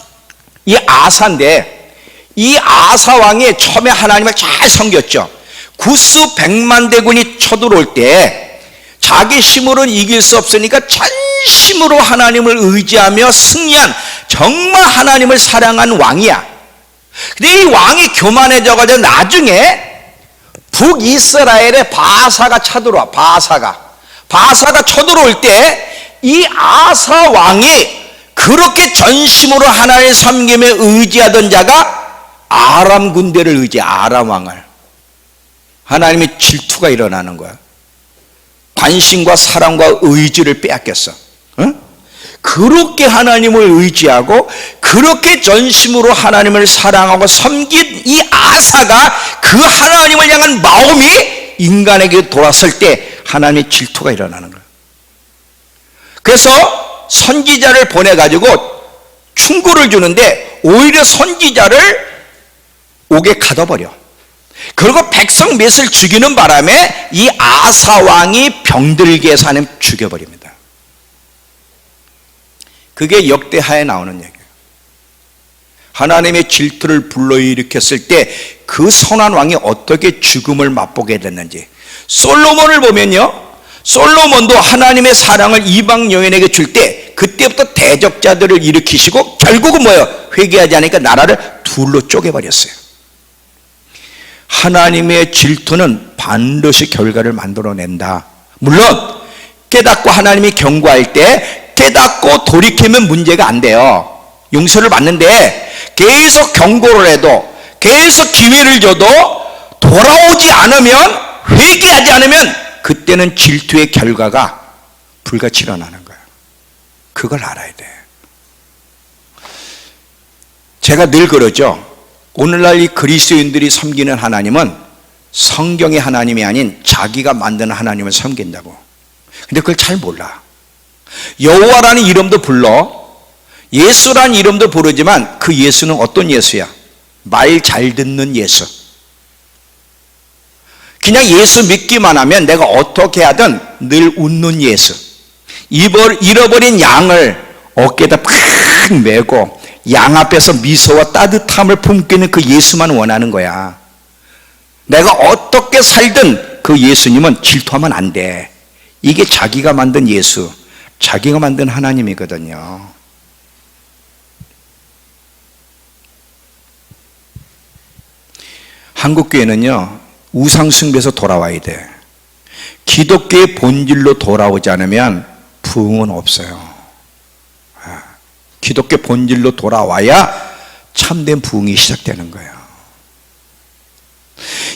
이 아사인데, 이 아사 왕이 처음에 하나님을 잘 섬겼죠. 구스 100만 대군이 쳐들어올 때 자기 힘으로는 이길 수 없으니까 전심으로 하나님을 의지하며 승리한 정말 하나님을 사랑한 왕이야. 근데 이 왕이 교만해져가지고 나중에 북이스라엘의 바사가 쳐들어와. 바사가 쳐들어올 때 이 아사 왕이 그렇게 전심으로 하나님을 섬기며 의지하던 자가 아람 군대를 의지해. 아람 왕을. 하나님의 질투가 일어나는 거야. 관심과 사랑과 의지를 빼앗겼어. 응? 그렇게 하나님을 의지하고 그렇게 전심으로 하나님을 사랑하고 섬긴 이 아사가 그 하나님을 향한 마음이 인간에게 돌았을 때 하나님의 질투가 일어나는 거야. 그래서 선지자를 보내가지고 충고를 주는데 오히려 선지자를 옥에 가둬버려. 그리고 백성 몇을 죽이는 바람에 이 아사 왕이 병들게 해서 하나님 죽여버립니다. 그게 역대하에 나오는 얘기예요. 하나님의 질투를 불러일으켰을 때 그 선한 왕이 어떻게 죽음을 맛보게 됐는지. 솔로몬을 보면요, 솔로몬도 하나님의 사랑을 이방 여인에게 줄 때 그때부터 대적자들을 일으키시고 결국은 뭐예요? 회개하지 않으니까 나라를 둘로 쪼개버렸어요. 하나님의 질투는 반드시 결과를 만들어낸다. 물론 깨닫고 하나님이 경고할 때 깨닫고 돌이키면 문제가 안 돼요. 용서를 받는데 계속 경고를 해도 계속 기회를 줘도 돌아오지 않으면, 회개하지 않으면 그때는 질투의 결과가 불같이 일어나는 거예요. 그걸 알아야 돼. 제가 늘 그러죠. 오늘날 이 그리스도인들이 섬기는 하나님은 성경의 하나님이 아닌 자기가 만드는 하나님을 섬긴다고. 근데 그걸 잘 몰라. 여호와라는 이름도 불러, 예수라는 이름도 부르지만 그 예수는 어떤 예수야? 말 잘 듣는 예수. 그냥 예수 믿기만 하면 내가 어떻게 하든 늘 웃는 예수. 잃어버린 양을 어깨에다 팍 메고 양 앞에서 미소와 따뜻함을 품기는 그 예수만 원하는 거야. 내가 어떻게 살든 그 예수님은 질투하면 안 돼. 이게 자기가 만든 예수, 자기가 만든 하나님이거든요. 한국교회는요, 우상숭배에서 돌아와야 돼. 기독교의 본질로 돌아오지 않으면 부흥은 없어요. 기독교 본질로 돌아와야 참된 부흥이 시작되는 거예요.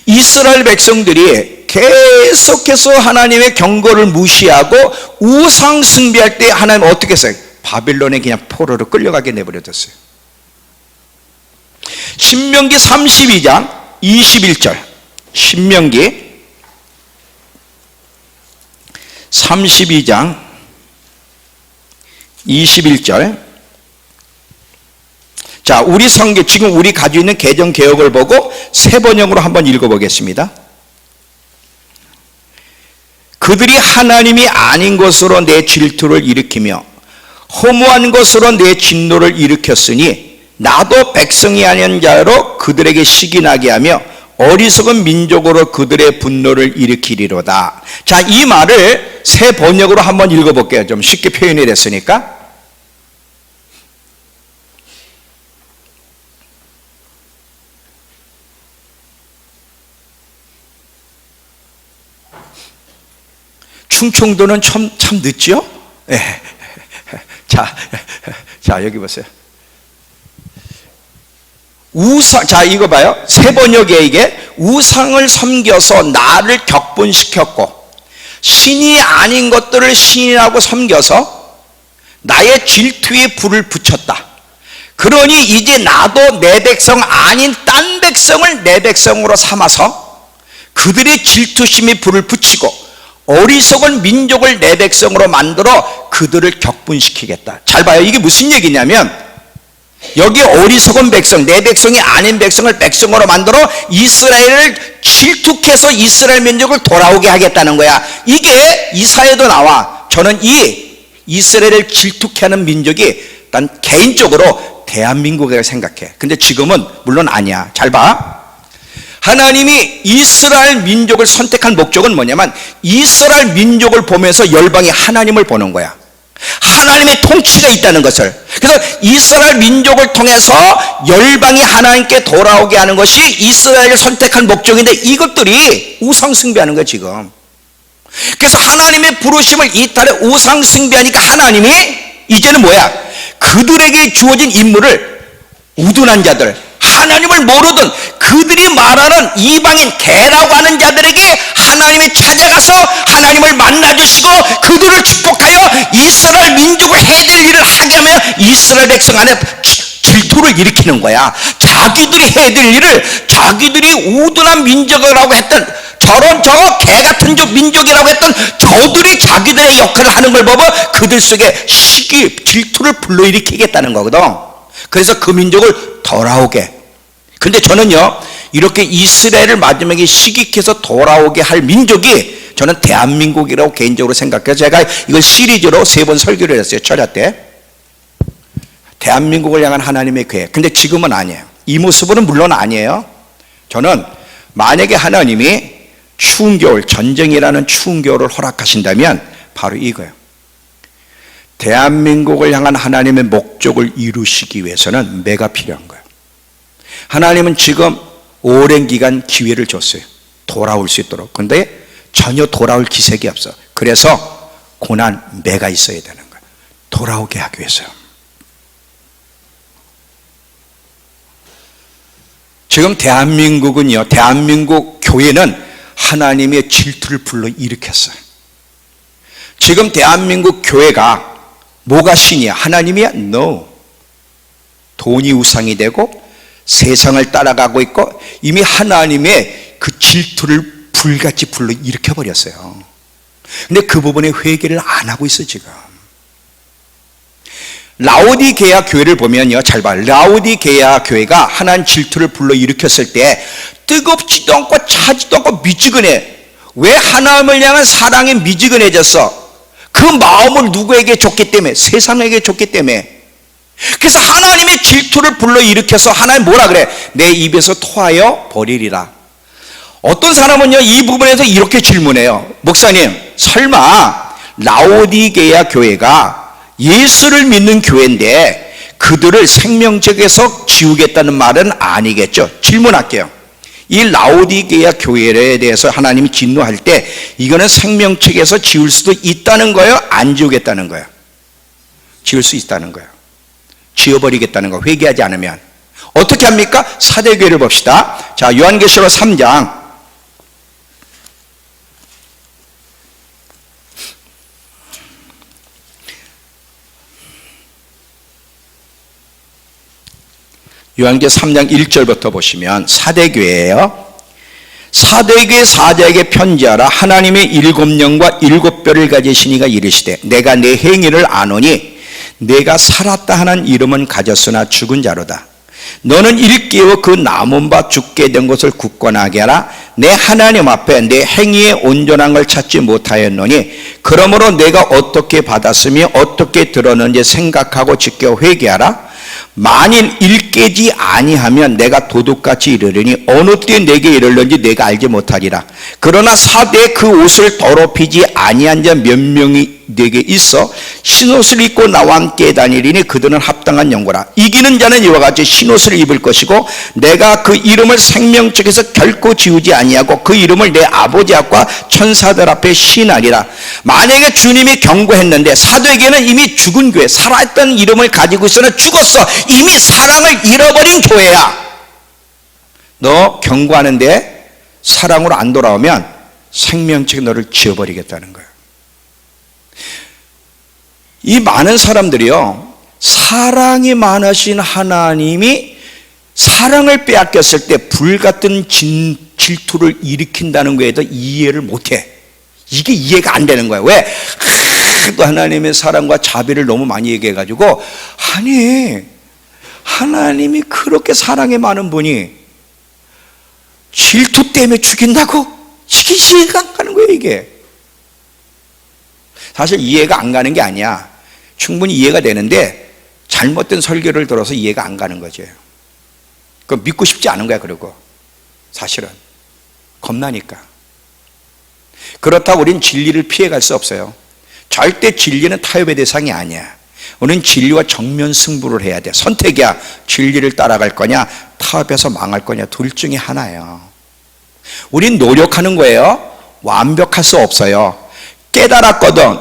이스라엘 백성들이 계속해서 하나님의 경고를 무시하고 우상 숭배할 때 하나님 어떻게 했어요? 바빌론에 그냥 포로로 끌려가게 내버려뒀어요. 신명기 32장 21절. 신명기 32장 21절. 자, 우리 성경, 지금 우리 가지고 있는 개정 개혁을 보고 새 번역으로 한번 읽어보겠습니다. 그들이 하나님이 아닌 것으로 내 질투를 일으키며 허무한 것으로 내 진노를 일으켰으니 나도 백성이 아닌 자로 그들에게 시기나게 하며 어리석은 민족으로 그들의 분노를 일으키리로다. 자, 이 말을 새 번역으로 한번 읽어볼게요. 좀 쉽게 표현이 됐으니까. 충청도는 참 늦죠? 네. 자, 여기 보세요. 자, 이거 봐요. 새 번역에 이게 우상을 섬겨서 나를 격분시켰고 신이 아닌 것들을 신이라고 섬겨서 나의 질투에 불을 붙였다. 그러니 이제 나도 내 백성 아닌 딴 백성을 내 백성으로 삼아서 그들의 질투심에 불을 붙이고 어리석은 민족을 내 백성으로 만들어 그들을 격분시키겠다. 잘 봐요. 이게 무슨 얘기냐면 여기 어리석은 백성, 내 백성이 아닌 백성을 백성으로 만들어 이스라엘을 질투해서 이스라엘 민족을 돌아오게 하겠다는 거야. 이게 이사야도 나와. 저는 이 이스라엘을 질투케 하는 민족이 난 개인적으로 대한민국이라고 생각해. 근데 지금은 물론 아니야. 잘 봐. 하나님이 이스라엘 민족을 선택한 목적은 뭐냐면 이스라엘 민족을 보면서 열방이 하나님을 보는 거야. 하나님의 통치가 있다는 것을. 그래서 이스라엘 민족을 통해서 열방이 하나님께 돌아오게 하는 것이 이스라엘을 선택한 목적인데 이것들이 우상숭배하는 거야 지금. 그래서 하나님의 부르심을 이탈해 우상숭배하니까 하나님이 이제는 뭐야? 그들에게 주어진 임무를 우둔한 자들, 하나님을 모르던 그들이 말하는 이방인 개라고 하는 자들에게 하나님이 찾아가서 하나님을 만나주시고 그들을 축복하여 이스라엘 민족을 해될 일을 하게 하면 이스라엘 백성 안에 질투를 일으키는 거야. 자기들이 해될 일을 자기들이 우둔한 민족이라고 했던 저런 저 개같은 민족이라고 했던 저들이 자기들의 역할을 하는 걸 보고 그들 속에 시기, 질투를 불러일으키겠다는 거거든. 그래서 그 민족을 돌아오게. 근데 저는요, 이렇게 이스라엘을 마지막에 시기해서 돌아오게 할 민족이 저는 대한민국이라고 개인적으로 생각해요. 제가 이걸 시리즈로 3번 설교를 했어요. 철야 때. 대한민국을 향한 하나님의 계획. 근데 지금은 아니에요. 이 모습은 물론 아니에요. 저는 만약에 하나님이 추운 겨울, 전쟁이라는 추운 겨울을 허락하신다면 바로 이거예요. 대한민국을 향한 하나님의 목적을 이루시기 위해서는 매가 필요한 거예요. 하나님은 지금 오랜 기간 기회를 줬어요. 돌아올 수 있도록. 그런데 전혀 돌아올 기색이 없어. 그래서 고난, 매가 있어야 되는 거예요. 돌아오게 하기 위해서요. 지금 대한민국은요, 대한민국 교회는 하나님의 질투를 불러 일으켰어요. 지금 대한민국 교회가 뭐가 신이야? 하나님이야? No. 돈이 우상이 되고 세상을 따라가고 있고 이미 하나님의 그 질투를 불같이 불러 일으켜버렸어요. 근데 그 부분에 회개를 안 하고 있어 지금. 라오디게아 교회를 보면요, 잘 봐. 라오디게아 교회가 하나님 질투를 불러 일으켰을 때 뜨겁지도 않고 차지도 않고 미지근해. 왜 하나님을 향한 사랑이 미지근해졌어? 그 마음을 누구에게 줬기 때문에? 세상에게 줬기 때문에. 그래서 하나님의 질투를 불러 일으켜서 하나님 뭐라 그래? 내 입에서 토하여 버리리라. 어떤 사람은요, 이 부분에서 이렇게 질문해요. 목사님, 설마 라오디게아 교회가 예수를 믿는 교회인데 그들을 생명책에서 지우겠다는 말은 아니겠죠? 질문할게요. 이 라오디게아 교회에 대해서 하나님이 진노할 때 이거는 생명책에서 지울 수도 있다는 거예요? 안 지우겠다는 거예요? 지울 수 있다는 거예요. 지워버리겠다는 거, 회개하지 않으면. 어떻게 합니까? 사대교회를 봅시다. 자, 요한계시록 3장. 요한계시록 3장 1절부터 보시면 사대교회예요. 사대교회 사자에게 편지하라. 하나님의 7영과 7뼈를 가지신 이가 이르시되 내가 내 행위를 아노니 내가 살았다 하는 이름은 가졌으나 죽은 자로다. 너는 일깨워 그 남은 바 죽게 된 것을 굳건하게 하라. 내 하나님 앞에 내 행위의 온전한 걸 찾지 못하였노니 그러므로 내가 어떻게 받았으며 어떻게 들었는지 생각하고 지켜 회개하라. 만일 일깨지 아니하면 내가 도둑같이 이르리니 어느 때에 내게 이르는지 내가 알지 못하리라. 그러나 사대에 그 옷을 더럽히지 아니한 자 몇 명이 내게 있어 신옷을 입고 나와 함께 다니리니 그들은 합당한 영고라. 이기는 자는 이와 같이 신옷을 입을 것이고 내가 그 이름을 생명책에서 결코 지우지 아니하고 그 이름을 내 아버지 앞과 천사들 앞에 시인하리라. 만약에 주님이 경고했는데 사도에게는 이미 죽은 교회, 살아있던 이름을 가지고 있으나 죽었어. 이미 사랑을 잃어버린 교회야. 너 경고하는데 사랑으로 안 돌아오면 생명책에 너를 지워버리겠다는 거야. 이 많은 사람들이요, 사랑이 많으신 하나님이 사랑을 빼앗겼을 때 불같은 질투를 일으킨다는 거에도 이해를 못해. 이게 이해가 안 되는 거야. 왜? 또 하나님의 사랑과 자비를 너무 많이 얘기해가지고, 아니 하나님이 그렇게 사랑이 많은 분이 질투 때문에 죽인다고? 이게 이해가 안 가는 거예요. 이게 사실 이해가 안 가는 게 아니야. 충분히 이해가 되는데 잘못된 설교를 들어서 이해가 안 가는 거죠. 그 믿고 싶지 않은 거야. 그리고 사실은 겁나니까. 그렇다고 우리는 진리를 피해갈 수 없어요. 절대 진리는 타협의 대상이 아니야. 우리는 진리와 정면 승부를 해야 돼. 선택이야. 진리를 따라갈 거냐, 타협해서 망할 거냐, 둘 중에 하나예요. 우린 노력하는 거예요. 완벽할 수 없어요. 깨달았거든,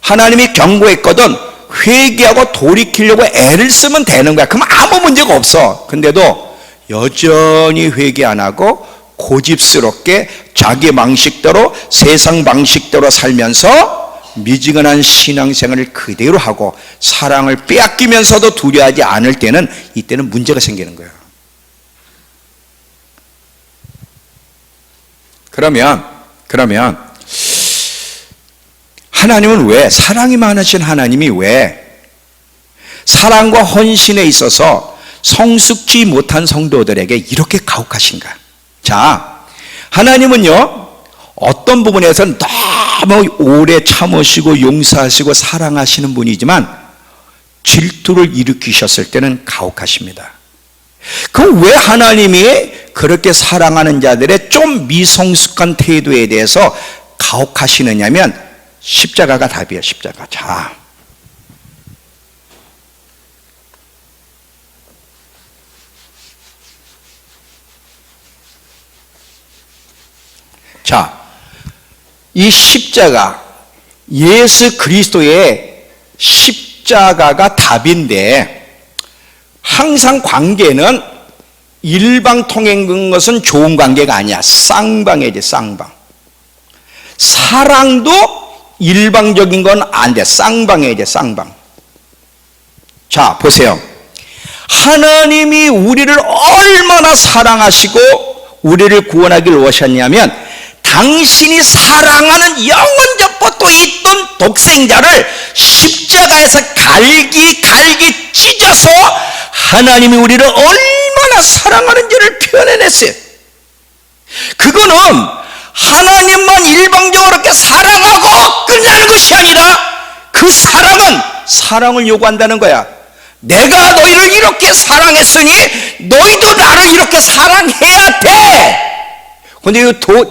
하나님이 경고했거든, 회개하고 돌이키려고 애를 쓰면 되는 거야. 그럼 아무 문제가 없어. 근데도 여전히 회개 안 하고 고집스럽게 자기 방식대로, 세상 방식대로 살면서 미지근한 신앙생활을 그대로 하고 사랑을 빼앗기면서도 두려워하지 않을 때는, 이때는 문제가 생기는 거예요. 그러면 하나님은 왜, 사랑이 많으신 하나님이 왜 사랑과 헌신에 있어서 성숙지 못한 성도들에게 이렇게 가혹하신가? 자, 하나님은요, 어떤 부분에서는 너무 오래 참으시고 용서하시고 사랑하시는 분이지만 질투를 일으키셨을 때는 가혹하십니다. 그럼 왜 하나님이 그렇게 사랑하는 자들의 좀 미성숙한 태도에 대해서 가혹하시느냐면 십자가가 답이에요. 십자가. 자, 이 십자가, 예수 그리스도의 십자가가 답인데, 항상 관계는 일방통행인 것은 좋은 관계가 아니야. 쌍방이지, 쌍방. 사랑도 일방적인 건 안 돼. 쌍방이지, 쌍방. 자, 보세요. 하나님이 우리를 얼마나 사랑하시고 우리를 구원하기를 원하셨냐면, 당신이 사랑하는 영원전부터 있던 독생자를 십자가에서 갈기 찢어서 하나님이 우리를 얼마나 사랑하는지를 표현해냈어요. 그거는 하나님만 일방적으로 이렇게 사랑하고 끝나는 것이 아니라, 그 사랑은 사랑을 요구한다는 거야. 내가 너희를 이렇게 사랑했으니 너희도 나를 이렇게 사랑해야 돼. 근데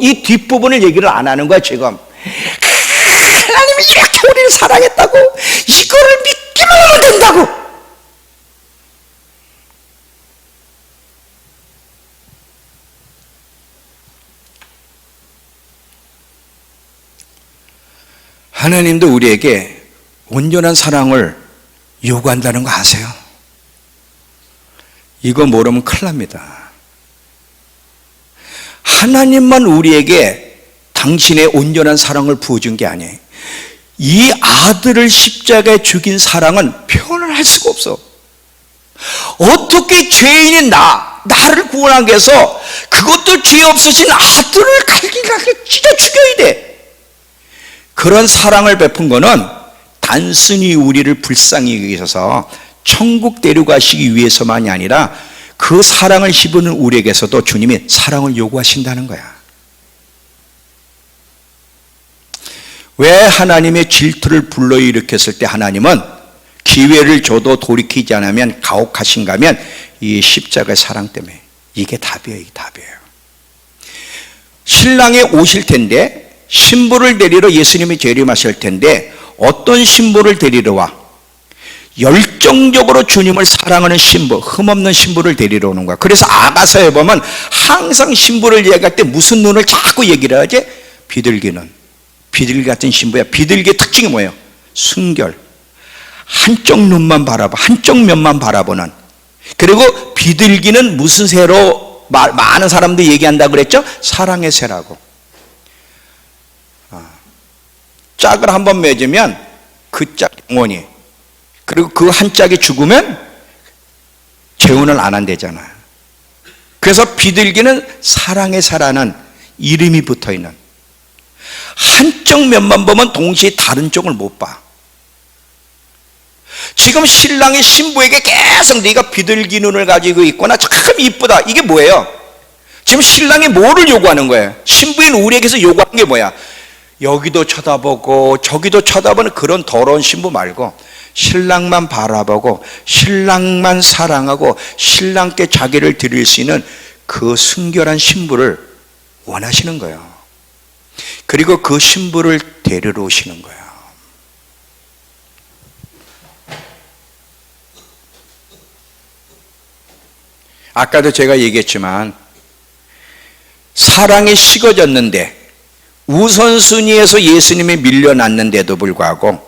이 뒷부분을 얘기를 안 하는 거야, 지금. 하나님이 이렇게 우리를 사랑했다고, 이거를 믿기만 하면 된다고. 하나님도 우리에게 온전한 사랑을 요구한다는 거 아세요? 이거 모르면 큰일 납니다. 하나님만 우리에게 당신의 온전한 사랑을 부어준 게 아니에요. 이 아들을 십자가에 죽인 사랑은 표현을 할 수가 없어. 어떻게 죄인인 나를 구원하기 위해서 그것도 죄 없으신 아들을 갈기갈기 찢어 죽여야 돼. 그런 사랑을 베푼 거는 단순히 우리를 불쌍히 여기셔서 천국 데려가시기 위해서만이 아니라, 그 사랑을 씹는 우리에게서도 주님이 사랑을 요구하신다는 거야. 왜 하나님의 질투를 불러일으켰을 때 하나님은 기회를 줘도 돌이키지 않으면 가혹하신가 하면, 이 십자가의 사랑 때문에. 이게 답이에요. 이게 답이에요. 신랑이 오실 텐데, 신부를 데리러 예수님이 재림하실 텐데, 어떤 신부를 데리러 와? 열정적으로 주님을 사랑하는 신부, 흠없는 신부를 데리러 오는 거야. 그래서 아가서에 보면 항상 신부를 얘기할 때 무슨 눈을 자꾸 얘기를 하지? 비둘기 같은 신부야. 비둘기의 특징이 뭐예요? 순결. 한쪽 눈만 바라봐, 한쪽 면만 바라보는. 그리고 비둘기는 무슨 새로 많은 사람들이 얘기한다고 그랬죠? 사랑의 새라고. 짝을 한번 맺으면 그 짝 영원히, 그리고 그 한 짝이 죽으면 재혼을 안 한대잖아. 그래서 비둘기는 사랑의 새라는 이름이 붙어있는, 한쪽 면만 보면 동시에 다른 쪽을 못 봐. 지금 신랑이 신부에게 계속 네가 비둘기 눈을 가지고 있구나, 참 이쁘다, 이게 뭐예요? 지금 신랑이 뭐를 요구하는 거예요? 신부인 우리에게서 요구하는 게 뭐야? 여기도 쳐다보고 저기도 쳐다보는 그런 더러운 신부 말고 신랑만 바라보고 신랑만 사랑하고 신랑께 자기를 드릴 수 있는 그 순결한 신부를 원하시는 거예요. 그리고 그 신부를 데리러 오시는 거예요. 아까도 제가 얘기했지만 사랑이 식어졌는데 우선순위에서 예수님이 밀려났는데도 불구하고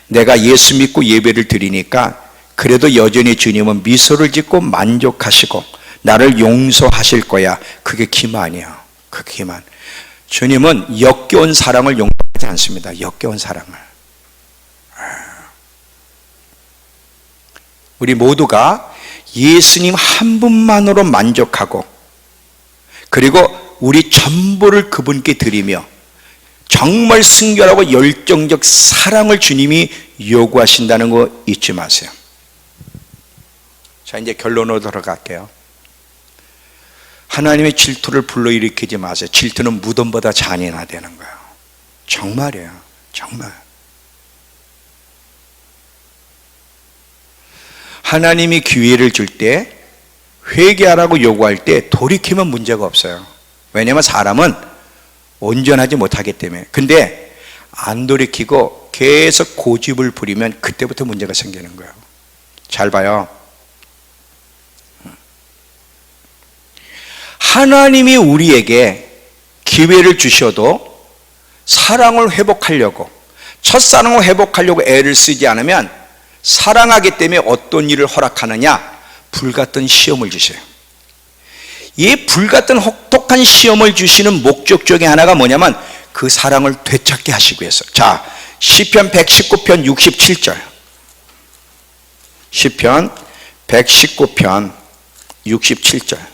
내가 예수 믿고 예배를 드리니까 그래도 여전히 주님은 미소를 짓고 만족하시고 나를 용서하실 거야. 그게 기만이야. 그 기만. 주님은 역겨운 사랑을 용서하지 않습니다. 역겨운 사랑을. 우리 모두가 예수님 한 분만으로 만족하고 그리고 우리 전부를 그분께 드리며 정말 순결하고 열정적 사랑을 주님이 요구하신다는 거 잊지 마세요. 자, 이제 결론으로 들어갈게요. 하나님의 질투를 불러일으키지 마세요. 질투는 무덤보다 잔인하다는 거예요. 정말이에요. 정말. 하나님이 기회를 줄 때 회개하라고 요구할 때 돌이키면 문제가 없어요. 왜냐하면 사람은 온전하지 못하기 때문에. 근데 안 돌이키고 계속 고집을 부리면 그때부터 문제가 생기는 거예요. 잘 봐요. 하나님이 우리에게 기회를 주셔도 사랑을 회복하려고, 첫사랑을 회복하려고 애를 쓰지 않으면 사랑하기 때문에 어떤 일을 허락하느냐? 불같은 시험을 주세요. 이 불같은 혹독한 시험을 주시는 목적 중에 하나가 뭐냐면 그 사랑을 되찾게 하시기 위해서. 자, 시편 119편 67절. 시편 119편 67절.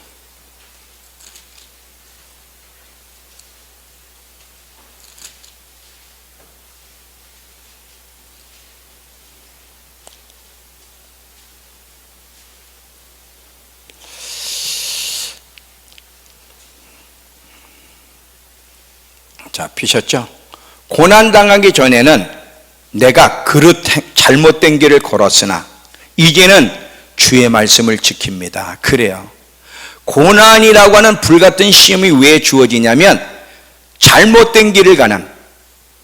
자, 피셨죠? 고난당하기 전에는 내가 잘못된 길을 걸었으나 이제는 주의 말씀을 지킵니다. 그래요. 고난이라고 하는 불같은 시험이 왜 주어지냐면 잘못된 길을 가는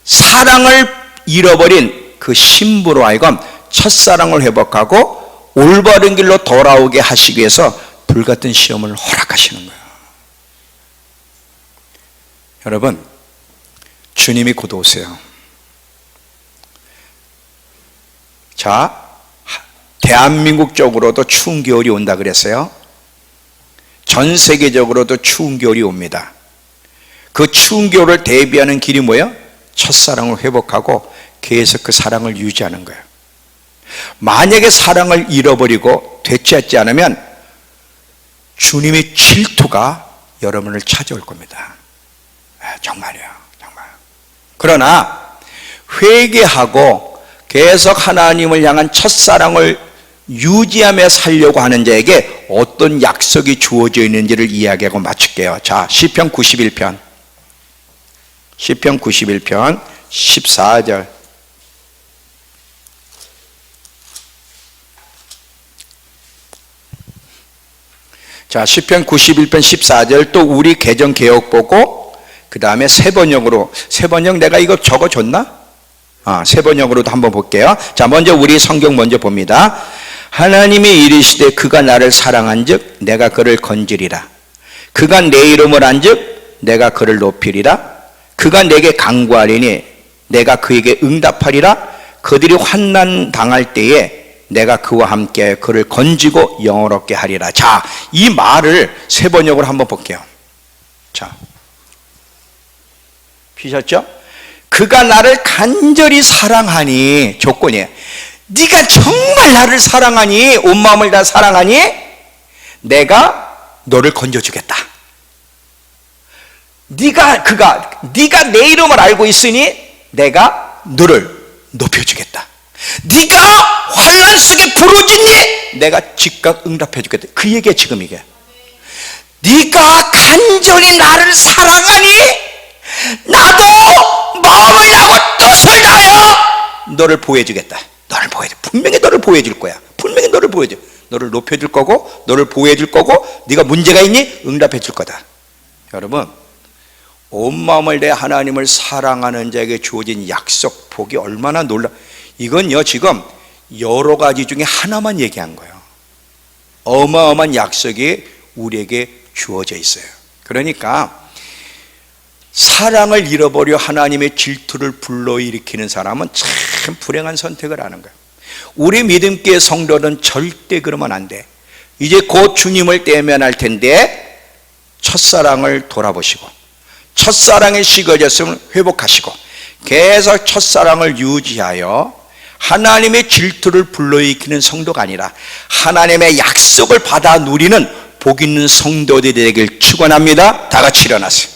사랑을 잃어버린 그 신부로 하여금 첫사랑을 회복하고 올바른 길로 돌아오게 하시기 위해서 불같은 시험을 허락하시는 거예요. 여러분, 주님이 곧 오세요. 자, 대한민국 쪽으로도 추운 겨울이 온다 그랬어요. 전 세계적으로도 추운 겨울이 옵니다. 그 추운 겨울을 대비하는 길이 뭐예요? 첫사랑을 회복하고 계속 그 사랑을 유지하는 거예요. 만약에 사랑을 잃어버리고 되찾지 않으면 주님의 질투가 여러분을 찾아올 겁니다. 정말이에요. 그러나 회개하고 계속 하나님을 향한 첫사랑을 유지하며 살려고 하는 자에게 어떤 약속이 주어져 있는지를 이야기하고 마칠게요. 자, 시편 91편 14절. 자, 시편 91편 14절. 또 우리 개정 개혁 보고 그 다음에 세번역으로, 세번역 내가 이거 적어줬나? 세번역으로도 한번 볼게요. 자, 먼저 우리 성경 먼저 봅니다. 하나님이 이르시되 그가 나를 사랑한 즉 내가 그를 건지리라. 그가 내 이름을 안 즉 내가 그를 높이리라. 그가 내게 간구하리니 내가 그에게 응답하리라. 그들이 환난 당할 때에 내가 그와 함께 그를 건지고 영원롭게 하리라. 자, 이 말을 세번역으로 한번 볼게요. 자, 피셨죠? 그가 나를 간절히 사랑하니, 조건이에요. 네가 정말 나를 사랑하니, 온 마음을 다 사랑하니 내가 너를 건져주겠다. 네가 내 이름을 알고 있으니 내가 너를 높여주겠다. 네가 환난 속에 부르짖니 내가 즉각 응답해주겠다. 그 얘기야. 지금 이게 네가 간절히 나를 사랑하니 나도 마음을 다하고 뜻을 다하여 너를 보호해주겠다. 너를 보호해줘. 분명히 너를 보호해줄 거야. 분명히 너를 보호해줘. 너를 높여줄 거고 너를 보호해줄 거고 네가 문제가 있니? 응답해줄 거다. 여러분, 온 마음을 내 하나님을 사랑하는 자에게 주어진 약속 복이 얼마나 이건요 지금 여러 가지 중에 하나만 얘기한 거예요. 어마어마한 약속이 우리에게 주어져 있어요. 그러니까 사랑을 잃어버려 하나님의 질투를 불러일으키는 사람은 참 불행한 선택을 하는 거예요. 우리 믿음교회 성도는 절대 그러면 안 돼. 이제 곧 주님을 대면할 텐데 첫사랑을 돌아보시고 첫사랑이 식어졌으면 회복하시고 계속 첫사랑을 유지하여 하나님의 질투를 불러일으키는 성도가 아니라 하나님의 약속을 받아 누리는 복 있는 성도들이 되길 축원합니다. 다 같이 일어나세요.